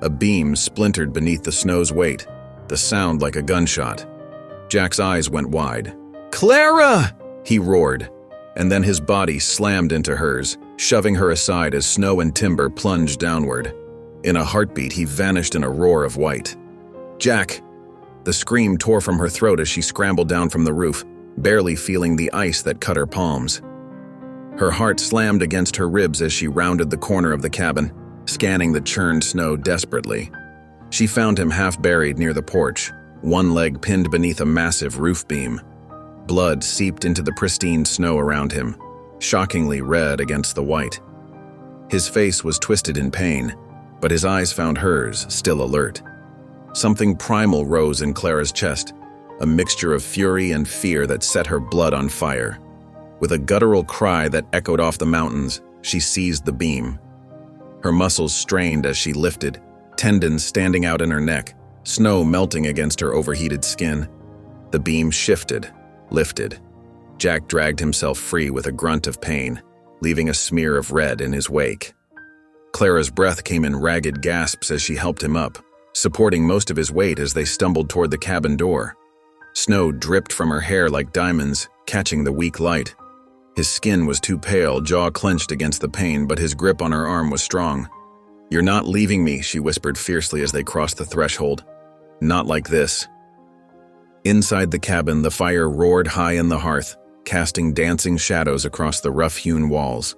A beam splintered beneath the snow's weight, the sound like a gunshot. Jack's eyes went wide. "Clara!" he roared, and then his body slammed into hers, shoving her aside as snow and timber plunged downward. In a heartbeat, he vanished in a roar of white. "Jack!" The scream tore from her throat as she scrambled down from the roof, barely feeling the ice that cut her palms. Her heart slammed against her ribs as she rounded the corner of the cabin, scanning the churned snow desperately. She found him half buried near the porch, one leg pinned beneath a massive roof beam. Blood seeped into the pristine snow around him, shockingly red against the white. His face was twisted in pain, but his eyes found hers, still alert. Something primal rose in Clara's chest, a mixture of fury and fear that set her blood on fire. With a guttural cry that echoed off the mountains, she seized the beam. Her muscles strained as she lifted, tendons standing out in her neck, snow melting against her overheated skin. The beam shifted, lifted. Jack dragged himself free with a grunt of pain, leaving a smear of red in his wake. Clara's breath came in ragged gasps as she helped him up, supporting most of his weight as they stumbled toward the cabin door. Snow dripped from her hair like diamonds, catching the weak light. His skin was too pale, jaw clenched against the pain, but his grip on her arm was strong. "You're not leaving me," she whispered fiercely as they crossed the threshold. "Not like this." Inside the cabin, the fire roared high in the hearth, casting dancing shadows across the rough-hewn walls.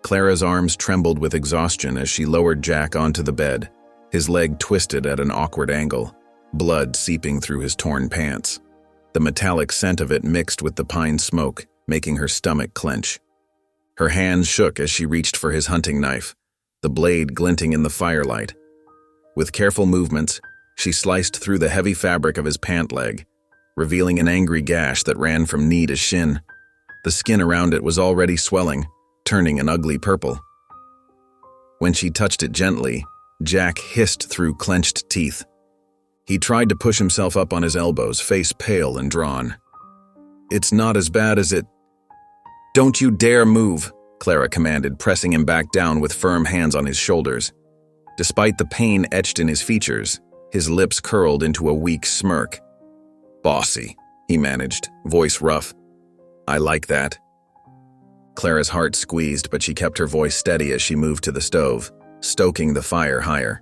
Clara's arms trembled with exhaustion as she lowered Jack onto the bed, his leg twisted at an awkward angle, blood seeping through his torn pants. The metallic scent of it mixed with the pine smoke, making her stomach clench. Her hands shook as she reached for his hunting knife, the blade glinting in the firelight. With careful movements, she sliced through the heavy fabric of his pant leg, revealing an angry gash that ran from knee to shin. The skin around it was already swelling, turning an ugly purple. When she touched it gently, Jack hissed through clenched teeth. He tried to push himself up on his elbows, face pale and drawn. "It's not as bad as it—" "Don't you dare move," Clara commanded, pressing him back down with firm hands on his shoulders. Despite the pain etched in his features, his lips curled into a weak smirk. "Bossy," he managed, voice rough. "I like that." Clara's heart squeezed, but she kept her voice steady as she moved to the stove, stoking the fire higher.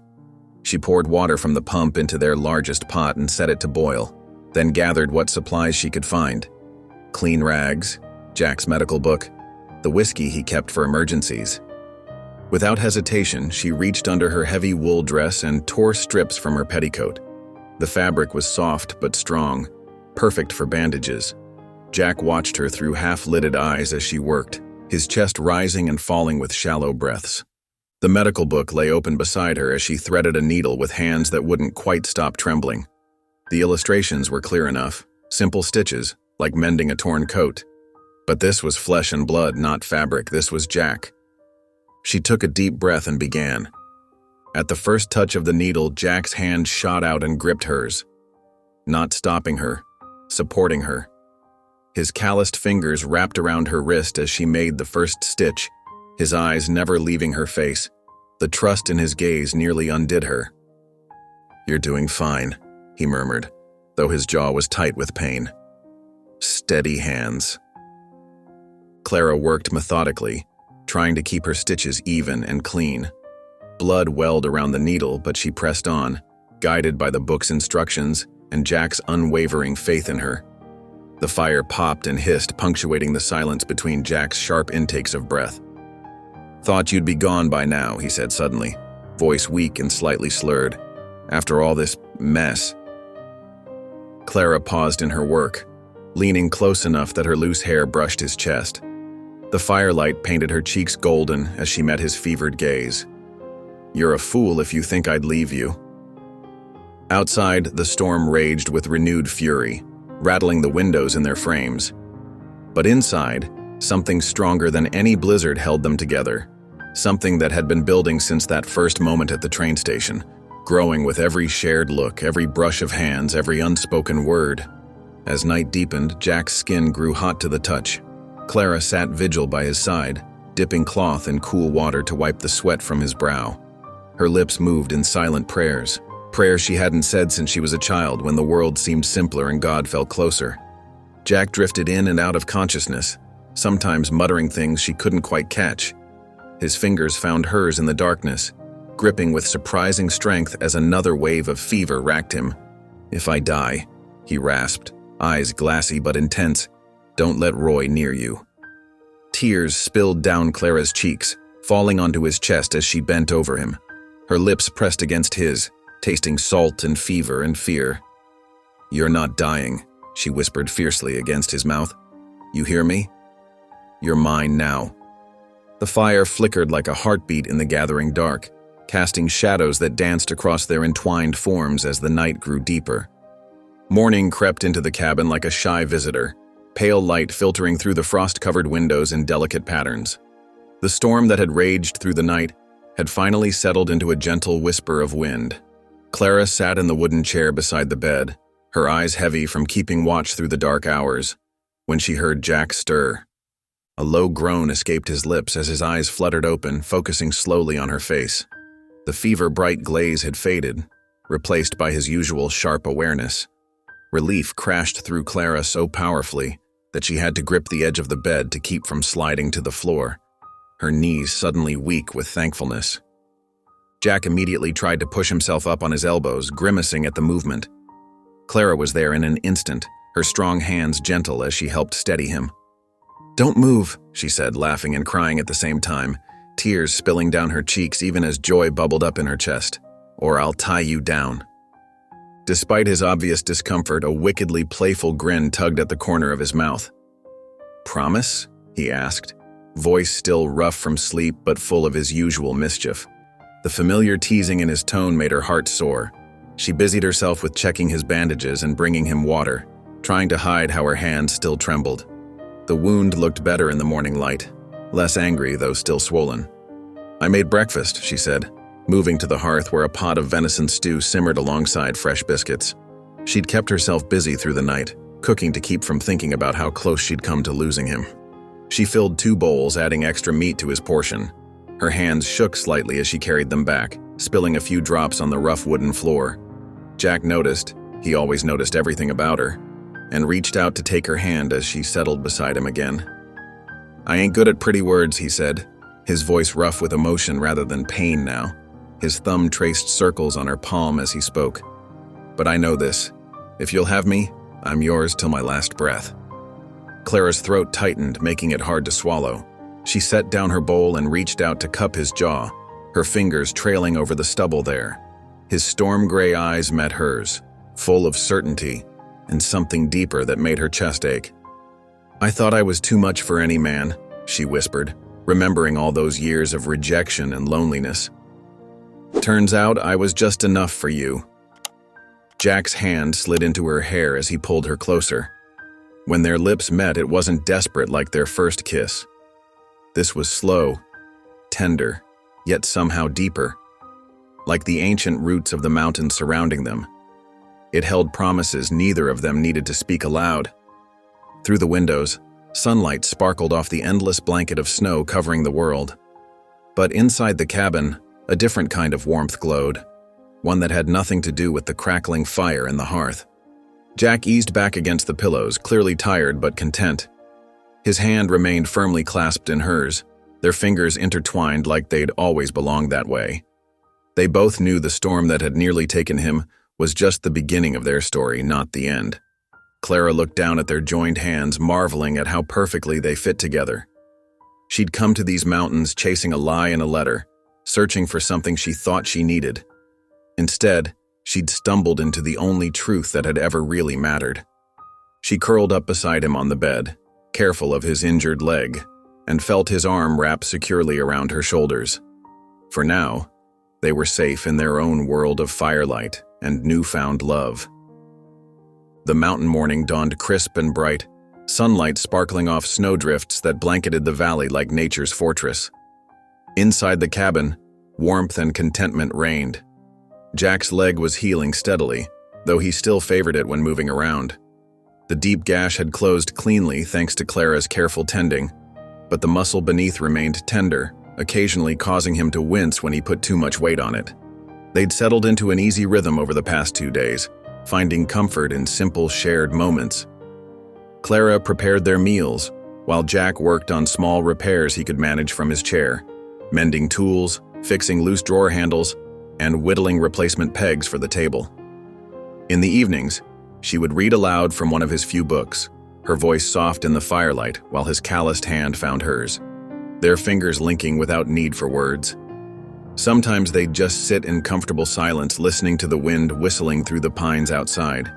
She poured water from the pump into their largest pot and set it to boil, then gathered what supplies she could find. Clean rags, Jack's medical book, the whiskey he kept for emergencies. Without hesitation, she reached under her heavy wool dress and tore strips from her petticoat. The fabric was soft but strong, perfect for bandages. Jack watched her through half-lidded eyes as she worked, his chest rising and falling with shallow breaths. The medical book lay open beside her as she threaded a needle with hands that wouldn't quite stop trembling. The illustrations were clear enough, simple stitches, like mending a torn coat. But this was flesh and blood, not fabric. This was Jack. She took a deep breath and began. At the first touch of the needle, Jack's hand shot out and gripped hers, not stopping her, supporting her. His calloused fingers wrapped around her wrist as she made the first stitch, his eyes never leaving her face. The trust in his gaze nearly undid her. "You're doing fine," he murmured, though his jaw was tight with pain. "Steady hands." Clara worked methodically, trying to keep her stitches even and clean. Blood welled around the needle, but she pressed on, guided by the book's instructions and Jack's unwavering faith in her. The fire popped and hissed, punctuating the silence between Jack's sharp intakes of breath. "Thought you'd be gone by now," he said suddenly, voice weak and slightly slurred. "After all this mess." Clara paused in her work, leaning close enough that her loose hair brushed his chest. The firelight painted her cheeks golden as she met his fevered gaze. "You're a fool if you think I'd leave you." Outside, the storm raged with renewed fury, rattling the windows in their frames. But inside, something stronger than any blizzard held them together. something that had been building since that first moment at the train station, growing with every shared look, every brush of hands, every unspoken word. As night deepened, Jack's skin grew hot to the touch. Clara sat vigil by his side, dipping cloth in cool water to wipe the sweat from his brow. Her lips moved in silent prayers she hadn't said since she was a child, when the world seemed simpler and God felt closer. Jack drifted in and out of consciousness, sometimes muttering things she couldn't quite catch. His fingers found hers in the darkness, gripping with surprising strength as another wave of fever racked him. "If I die," he rasped, eyes glassy but intense, "don't let Roy near you." Tears spilled down Clara's cheeks, falling onto his chest as she bent over him. Her lips pressed against his, tasting salt and fever and fear. "You're not dying," she whispered fiercely against his mouth. "You hear me? You're mine now." The fire flickered like a heartbeat in the gathering dark, casting shadows that danced across their entwined forms as the night grew deeper. Morning crept into the cabin like a shy visitor, pale light filtering through the frost-covered windows in delicate patterns. The storm that had raged through the night had finally settled into a gentle whisper of wind. Clara sat in the wooden chair beside the bed, her eyes heavy from keeping watch through the dark hours, when she heard Jack stir. A low groan escaped his lips as his eyes fluttered open, focusing slowly on her face. The fever-bright glaze had faded, replaced by his usual sharp awareness. Relief crashed through Clara so powerfully that she had to grip the edge of the bed to keep from sliding to the floor, her knees suddenly weak with thankfulness. Jack immediately tried to push himself up on his elbows, grimacing at the movement. Clara was there in an instant, her strong hands gentle as she helped steady him. "Don't move," she said, laughing and crying at the same time, tears spilling down her cheeks even as joy bubbled up in her chest. "Or I'll tie you down." Despite his obvious discomfort, a wickedly playful grin tugged at the corner of his mouth. "Promise?" he asked, voice still rough from sleep but full of his usual mischief. The familiar teasing in his tone made her heart soar. She busied herself with checking his bandages and bringing him water, trying to hide how her hands still trembled. The wound looked better in the morning light, less angry though still swollen. "I made breakfast," she said, moving to the hearth where a pot of venison stew simmered alongside fresh biscuits. She'd kept herself busy through the night, cooking to keep from thinking about how close she'd come to losing him. She filled 2 bowls, adding extra meat to his portion. Her hands shook slightly as she carried them back, spilling a few drops on the rough wooden floor. Jack noticed, he always noticed everything about her, and reached out to take her hand as she settled beside him again. "I ain't good at pretty words," he said, his voice rough with emotion rather than pain now. His thumb traced circles on her palm as he spoke. "But I know this. If you'll have me, I'm yours till my last breath." Clara's throat tightened, making it hard to swallow. She set down her bowl and reached out to cup his jaw, her fingers trailing over the stubble there. His storm-gray eyes met hers, full of certainty and something deeper that made her chest ache. "I thought I was too much for any man," she whispered, remembering all those years of rejection and loneliness. "Turns out I was just enough for you." Jack's hand slid into her hair as he pulled her closer. When their lips met, it wasn't desperate like their first kiss. This was slow, tender, yet somehow deeper, like the ancient roots of the mountains surrounding them. It held promises neither of them needed to speak aloud. Through the windows, sunlight sparkled off the endless blanket of snow covering the world. But inside the cabin, a different kind of warmth glowed, one that had nothing to do with the crackling fire in the hearth. Jack eased back against the pillows, clearly tired but content. His hand remained firmly clasped in hers, their fingers intertwined like they'd always belonged that way. They both knew the storm that had nearly taken him was just the beginning of their story, not the end. Clara looked down at their joined hands, marveling at how perfectly they fit together. She'd come to these mountains chasing a lie and a letter, searching for something she thought she needed. Instead, she'd stumbled into the only truth that had ever really mattered. She curled up beside him on the bed, careful of his injured leg, and felt his arm wrap securely around her shoulders. For now, they were safe in their own world of firelight and newfound love. The mountain morning dawned crisp and bright, sunlight sparkling off snowdrifts that blanketed the valley like nature's fortress. Inside the cabin, warmth and contentment reigned. Jack's leg was healing steadily, though he still favored it when moving around. The deep gash had closed cleanly thanks to Clara's careful tending, but the muscle beneath remained tender, occasionally causing him to wince when he put too much weight on it. They'd settled into an easy rhythm over the past 2 days, finding comfort in simple shared moments. Clara prepared their meals, while Jack worked on small repairs he could manage from his chair, mending tools, fixing loose drawer handles, and whittling replacement pegs for the table. In the evenings, she would read aloud from one of his few books, her voice soft in the firelight while his calloused hand found hers, their fingers linking without need for words. Sometimes they'd just sit in comfortable silence listening to the wind whistling through the pines outside.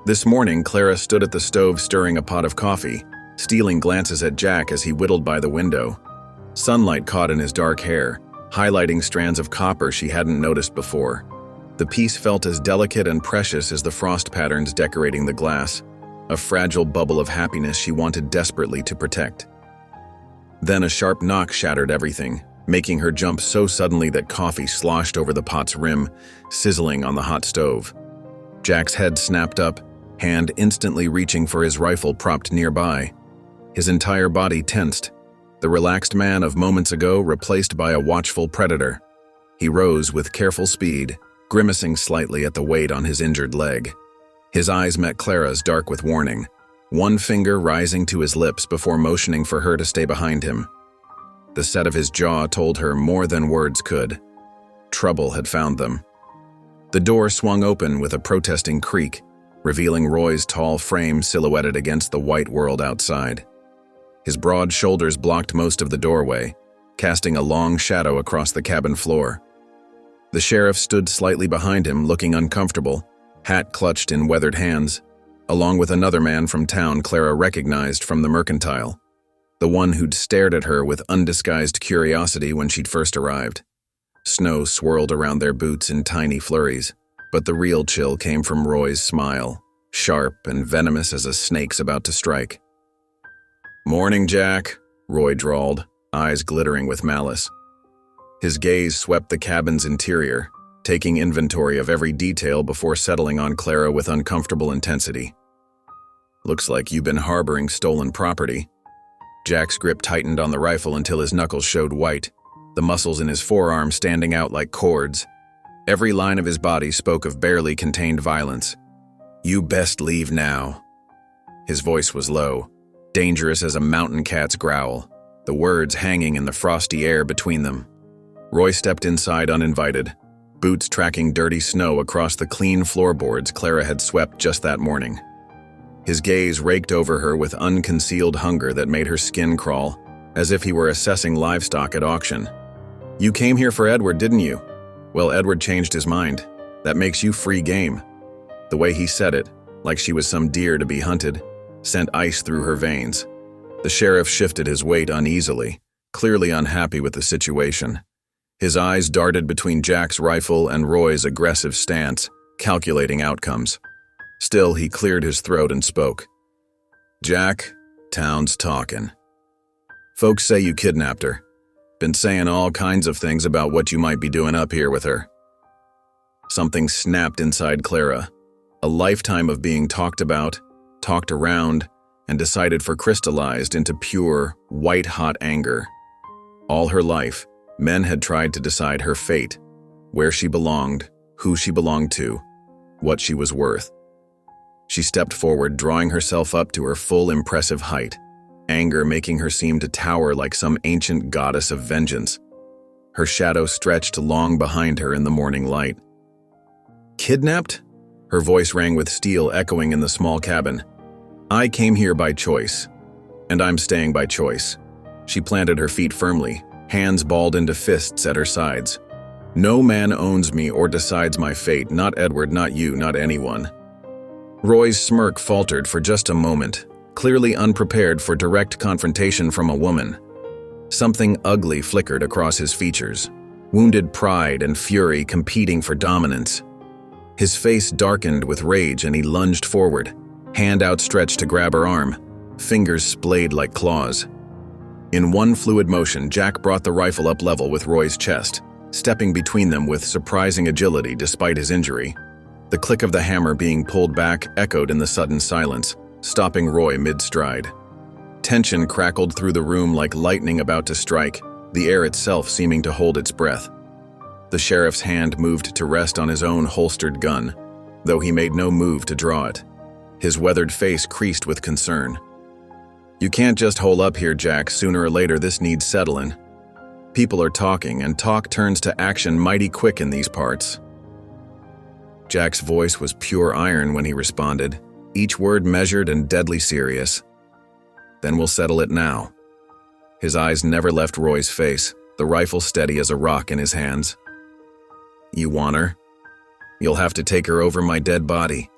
This morning, Clara stood at the stove stirring a pot of coffee, stealing glances at Jack as he whittled by the window. Sunlight caught in his dark hair, highlighting strands of copper she hadn't noticed before. The piece felt as delicate and precious as the frost patterns decorating the glass, a fragile bubble of happiness she wanted desperately to protect. Then a sharp knock shattered everything, making her jump so suddenly that coffee sloshed over the pot's rim, sizzling on the hot stove. Jack's head snapped up, hand instantly reaching for his rifle propped nearby. His entire body tensed, the relaxed man of moments ago replaced by a watchful predator. He rose with careful speed, grimacing slightly at the weight on his injured leg. His eyes met Clara's dark with warning, one finger rising to his lips before motioning for her to stay behind him. The set of his jaw told her more than words could. Trouble had found them. The door swung open with a protesting creak, revealing Roy's tall frame silhouetted against the white world outside. His broad shoulders blocked most of the doorway, casting a long shadow across the cabin floor. The sheriff stood slightly behind him, looking uncomfortable, hat clutched in weathered hands, along with another man from town Clara recognized from the Mercantile, the one who'd stared at her with undisguised curiosity when she'd first arrived. Snow swirled around their boots in tiny flurries, but the real chill came from Roy's smile, sharp and venomous as a snake's about to strike. "Morning, Jack," Roy drawled, eyes glittering with malice. His gaze swept the cabin's interior, taking inventory of every detail before settling on Clara with uncomfortable intensity. "Looks like you've been harboring stolen property." Jack's grip tightened on the rifle until his knuckles showed white, the muscles in his forearm standing out like cords. Every line of his body spoke of barely contained violence. "You best leave now." His voice was low, dangerous as a mountain cat's growl, the words hanging in the frosty air between them. Roy stepped inside uninvited, boots tracking dirty snow across the clean floorboards Clara had swept just that morning. His gaze raked over her with unconcealed hunger that made her skin crawl, as if he were assessing livestock at auction. "You came here for Edward, didn't you? Well, Edward changed his mind. That makes you free game." The way he said it, like she was some deer to be hunted, sent ice through her veins. The sheriff shifted his weight uneasily, clearly unhappy with the situation. His eyes darted between Jack's rifle and Roy's aggressive stance, calculating outcomes. Still, he cleared his throat and spoke. "Jack, town's talking. Folks say you kidnapped her. Been saying all kinds of things about what you might be doing up here with her." Something snapped inside Clara. A lifetime of being talked about, talked around, and decided for crystallized into pure, white-hot anger. All her life, men had tried to decide her fate, where she belonged, who she belonged to, what she was worth. She stepped forward, drawing herself up to her full impressive height, anger making her seem to tower like some ancient goddess of vengeance. Her shadow stretched long behind her in the morning light. "Kidnapped?" Her voice rang with steel echoing in the small cabin. "I came here by choice, and I'm staying by choice." She planted her feet firmly, hands balled into fists at her sides. "No man owns me or decides my fate, not Edward, not you, not anyone." Roy's smirk faltered for just a moment, clearly unprepared for direct confrontation from a woman. Something ugly flickered across his features, wounded pride and fury competing for dominance. His face darkened with rage and he lunged forward, hand outstretched to grab her arm, fingers splayed like claws. In one fluid motion, Jack brought the rifle up level with Roy's chest, stepping between them with surprising agility despite his injury. The click of the hammer being pulled back echoed in the sudden silence, stopping Roy mid-stride. Tension crackled through the room like lightning about to strike, the air itself seeming to hold its breath. The sheriff's hand moved to rest on his own holstered gun, though he made no move to draw it. His weathered face creased with concern. "You can't just hole up here, Jack. Sooner or later this needs settling. People are talking, and talk turns to action mighty quick in these parts." Jack's voice was pure iron when he responded, each word measured and deadly serious. "Then we'll settle it now." His eyes never left Roy's face, the rifle steady as a rock in his hands. "You want her? You'll have to take her over my dead body."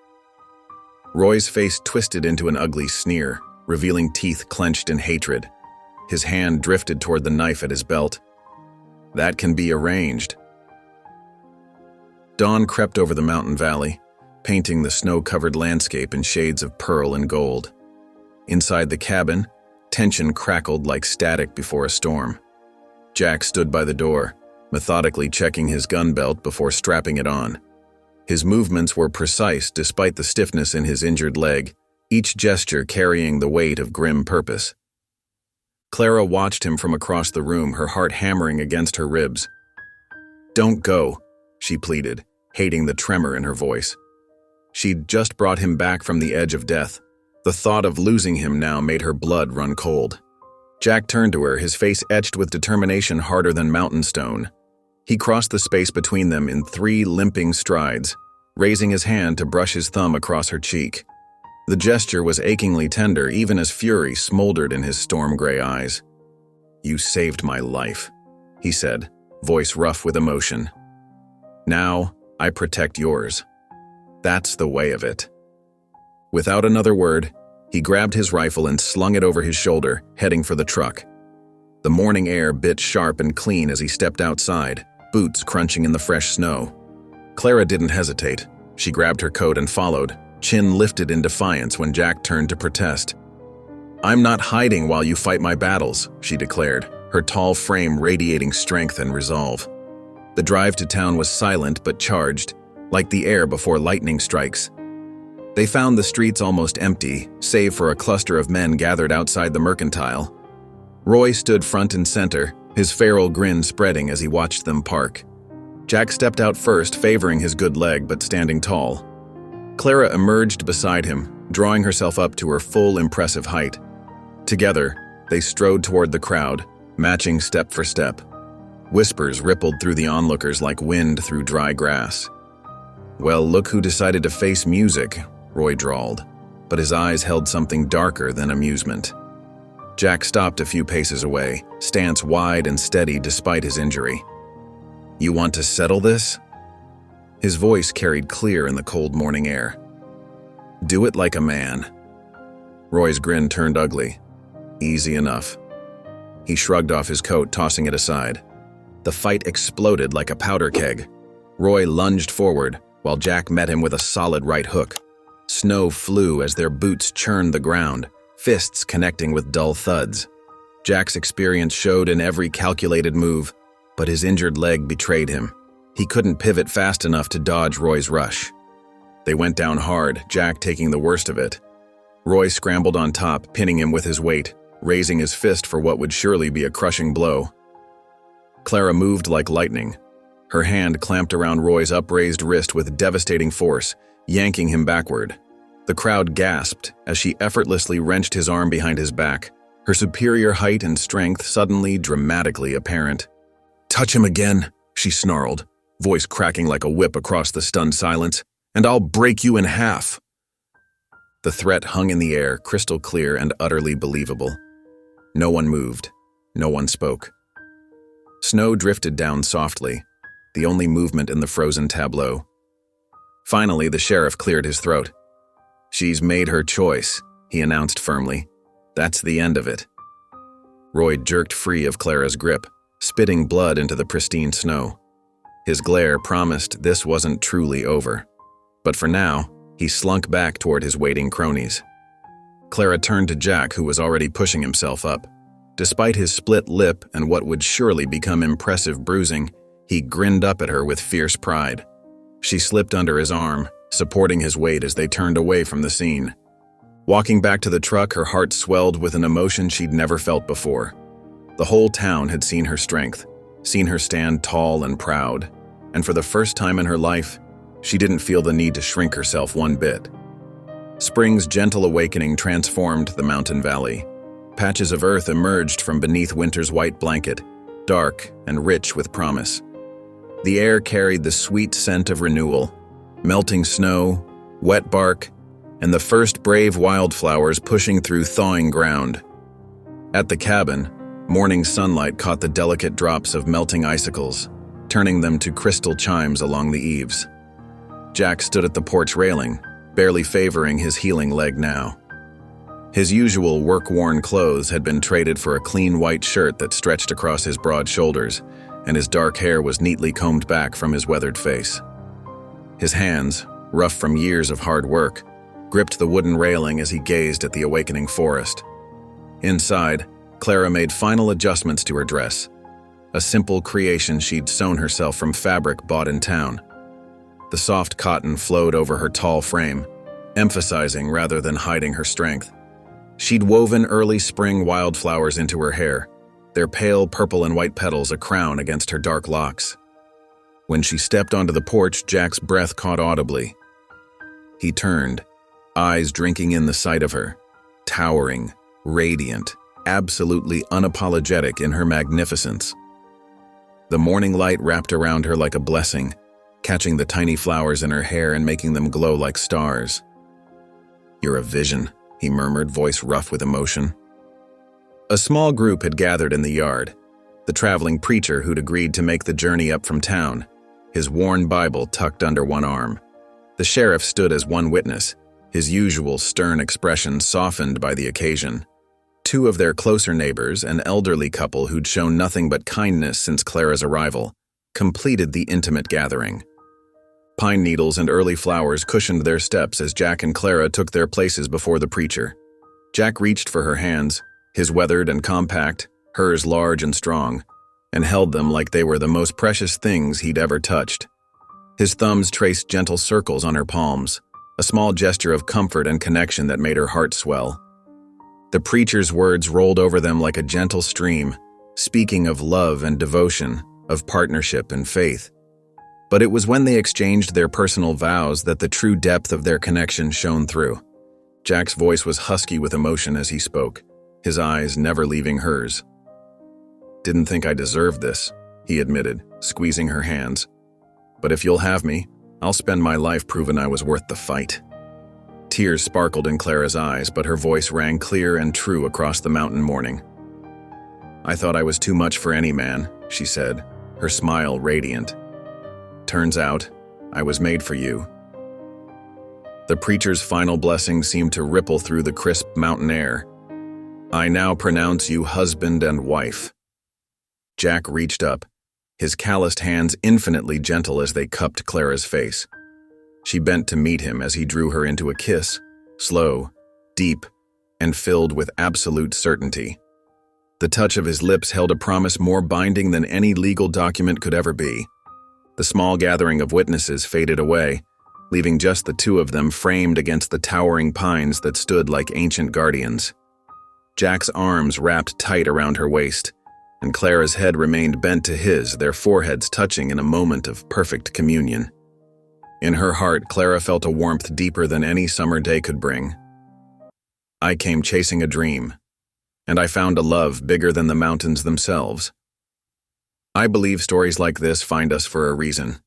Roy's face twisted into an ugly sneer, revealing teeth clenched in hatred. His hand drifted toward the knife at his belt. "That can be arranged." Dawn crept over the mountain valley, painting the snow-covered landscape in shades of pearl and gold. Inside the cabin, tension crackled like static before a storm. Jack stood by the door, methodically checking his gun belt before strapping it on. His movements were precise despite the stiffness in his injured leg, each gesture carrying the weight of grim purpose. Clara watched him from across the room, her heart hammering against her ribs. "Don't go," she pleaded, hating the tremor in her voice. She'd just brought him back from the edge of death. The thought of losing him now made her blood run cold. Jack turned to her, his face etched with determination harder than mountain stone. He crossed the space between them in 3 limping strides, raising his hand to brush his thumb across her cheek. The gesture was achingly tender, even as fury smoldered in his storm-gray eyes. "You saved my life," he said, voice rough with emotion. "Now, I protect yours. That's the way of it." Without another word, he grabbed his rifle and slung it over his shoulder, heading for the truck. The morning air bit sharp and clean as he stepped outside, boots crunching in the fresh snow. Clara didn't hesitate. She grabbed her coat and followed, chin lifted in defiance when Jack turned to protest. "I'm not hiding while you fight my battles," she declared, her tall frame radiating strength and resolve. The drive to town was silent but charged, like the air before lightning strikes. They found the streets almost empty, save for a cluster of men gathered outside the mercantile. Roy stood front and center, his feral grin spreading as he watched them park. Jack stepped out first, favoring his good leg but standing tall. Clara emerged beside him, drawing herself up to her full impressive height. Together, they strode toward the crowd, matching step for step. Whispers rippled through the onlookers like wind through dry grass. "Well, look who decided to face music," Roy drawled, but his eyes held something darker than amusement. Jack stopped a few paces away, stance wide and steady despite his injury. "You want to settle this?" His voice carried clear in the cold morning air. "Do it like a man." Roy's grin turned ugly. "Easy enough." He shrugged off his coat, tossing it aside. The fight exploded like a powder keg. Roy lunged forward, while Jack met him with a solid right hook. Snow flew as their boots churned the ground, fists connecting with dull thuds. Jack's experience showed in every calculated move, but his injured leg betrayed him. He couldn't pivot fast enough to dodge Roy's rush. They went down hard, Jack taking the worst of it. Roy scrambled on top, pinning him with his weight, raising his fist for what would surely be a crushing blow. Clara moved like lightning. Her hand clamped around Roy's upraised wrist with devastating force, yanking him backward. The crowd gasped as she effortlessly wrenched his arm behind his back, her superior height and strength suddenly dramatically apparent. "Touch him again," she snarled, voice cracking like a whip across the stunned silence, "and I'll break you in half." The threat hung in the air, crystal clear and utterly believable. No one moved. No one spoke. Snow drifted down softly, the only movement in the frozen tableau. Finally, the sheriff cleared his throat. "She's made her choice," he announced firmly. "That's the end of it." Roy jerked free of Clara's grip, spitting blood into the pristine snow. His glare promised this wasn't truly over. But for now, he slunk back toward his waiting cronies. Clara turned to Jack, who was already pushing himself up. Despite his split lip and what would surely become impressive bruising, he grinned up at her with fierce pride. She slipped under his arm, supporting his weight as they turned away from the scene. Walking back to the truck, her heart swelled with an emotion she'd never felt before. The whole town had seen her strength, seen her stand tall and proud, and for the first time in her life, she didn't feel the need to shrink herself one bit. Spring's gentle awakening transformed the mountain valley. Patches of earth emerged from beneath winter's white blanket, dark and rich with promise. The air carried the sweet scent of renewal, melting snow, wet bark, and the first brave wildflowers pushing through thawing ground. At the cabin, morning sunlight caught the delicate drops of melting icicles, turning them to crystal chimes along the eaves. Jack stood at the porch railing, barely favoring his healing leg now. His usual work-worn clothes had been traded for a clean white shirt that stretched across his broad shoulders, and his dark hair was neatly combed back from his weathered face. His hands, rough from years of hard work, gripped the wooden railing as he gazed at the awakening forest. Inside, Clara made final adjustments to her dress, a simple creation she'd sewn herself from fabric bought in town. The soft cotton flowed over her tall frame, emphasizing rather than hiding her strength. She'd woven early spring wildflowers into her hair, their pale purple and white petals a crown against her dark locks. When she stepped onto the porch, Jack's breath caught audibly. He turned, eyes drinking in the sight of her, towering, radiant, absolutely unapologetic in her magnificence. The morning light wrapped around her like a blessing, catching the tiny flowers in her hair and making them glow like stars. "You're a vision," he murmured, voice rough with emotion. A small group had gathered in the yard, the traveling preacher who'd agreed to make the journey up from town, his worn Bible tucked under one arm. The sheriff stood as one witness, his usual stern expression softened by the occasion. Two of their closer neighbors, an elderly couple who'd shown nothing but kindness since Clara's arrival, completed the intimate gathering. Pine needles and early flowers cushioned their steps as Jack and Clara took their places before the preacher. Jack reached for her hands, his weathered and compact, hers large and strong, and held them like they were the most precious things he'd ever touched. His thumbs traced gentle circles on her palms, a small gesture of comfort and connection that made her heart swell. The preacher's words rolled over them like a gentle stream, speaking of love and devotion, of partnership and faith. But it was when they exchanged their personal vows that the true depth of their connection shone through. Jack's voice was husky with emotion as he spoke, his eyes never leaving hers. "Didn't think I deserved this," he admitted, squeezing her hands. "But if you'll have me, I'll spend my life proving I was worth the fight." Tears sparkled in Clara's eyes, but her voice rang clear and true across the mountain morning. "I thought I was too much for any man," she said, her smile radiant. "Turns out, I was made for you." The preacher's final blessing seemed to ripple through the crisp mountain air. "I now pronounce you husband and wife." Jack reached up, his calloused hands infinitely gentle as they cupped Clara's face. She bent to meet him as he drew her into a kiss, slow, deep, and filled with absolute certainty. The touch of his lips held a promise more binding than any legal document could ever be. The small gathering of witnesses faded away, leaving just the two of them framed against the towering pines that stood like ancient guardians. Jack's arms wrapped tight around her waist, and Clara's head remained bent to his, their foreheads touching in a moment of perfect communion. In her heart, Clara felt a warmth deeper than any summer day could bring. "I came chasing a dream, and I found a love bigger than the mountains themselves." I believe stories like this find us for a reason.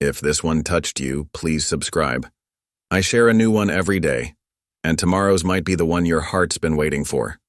If this one touched you, please subscribe. I share a new one every day, and tomorrow's might be the one your heart's been waiting for.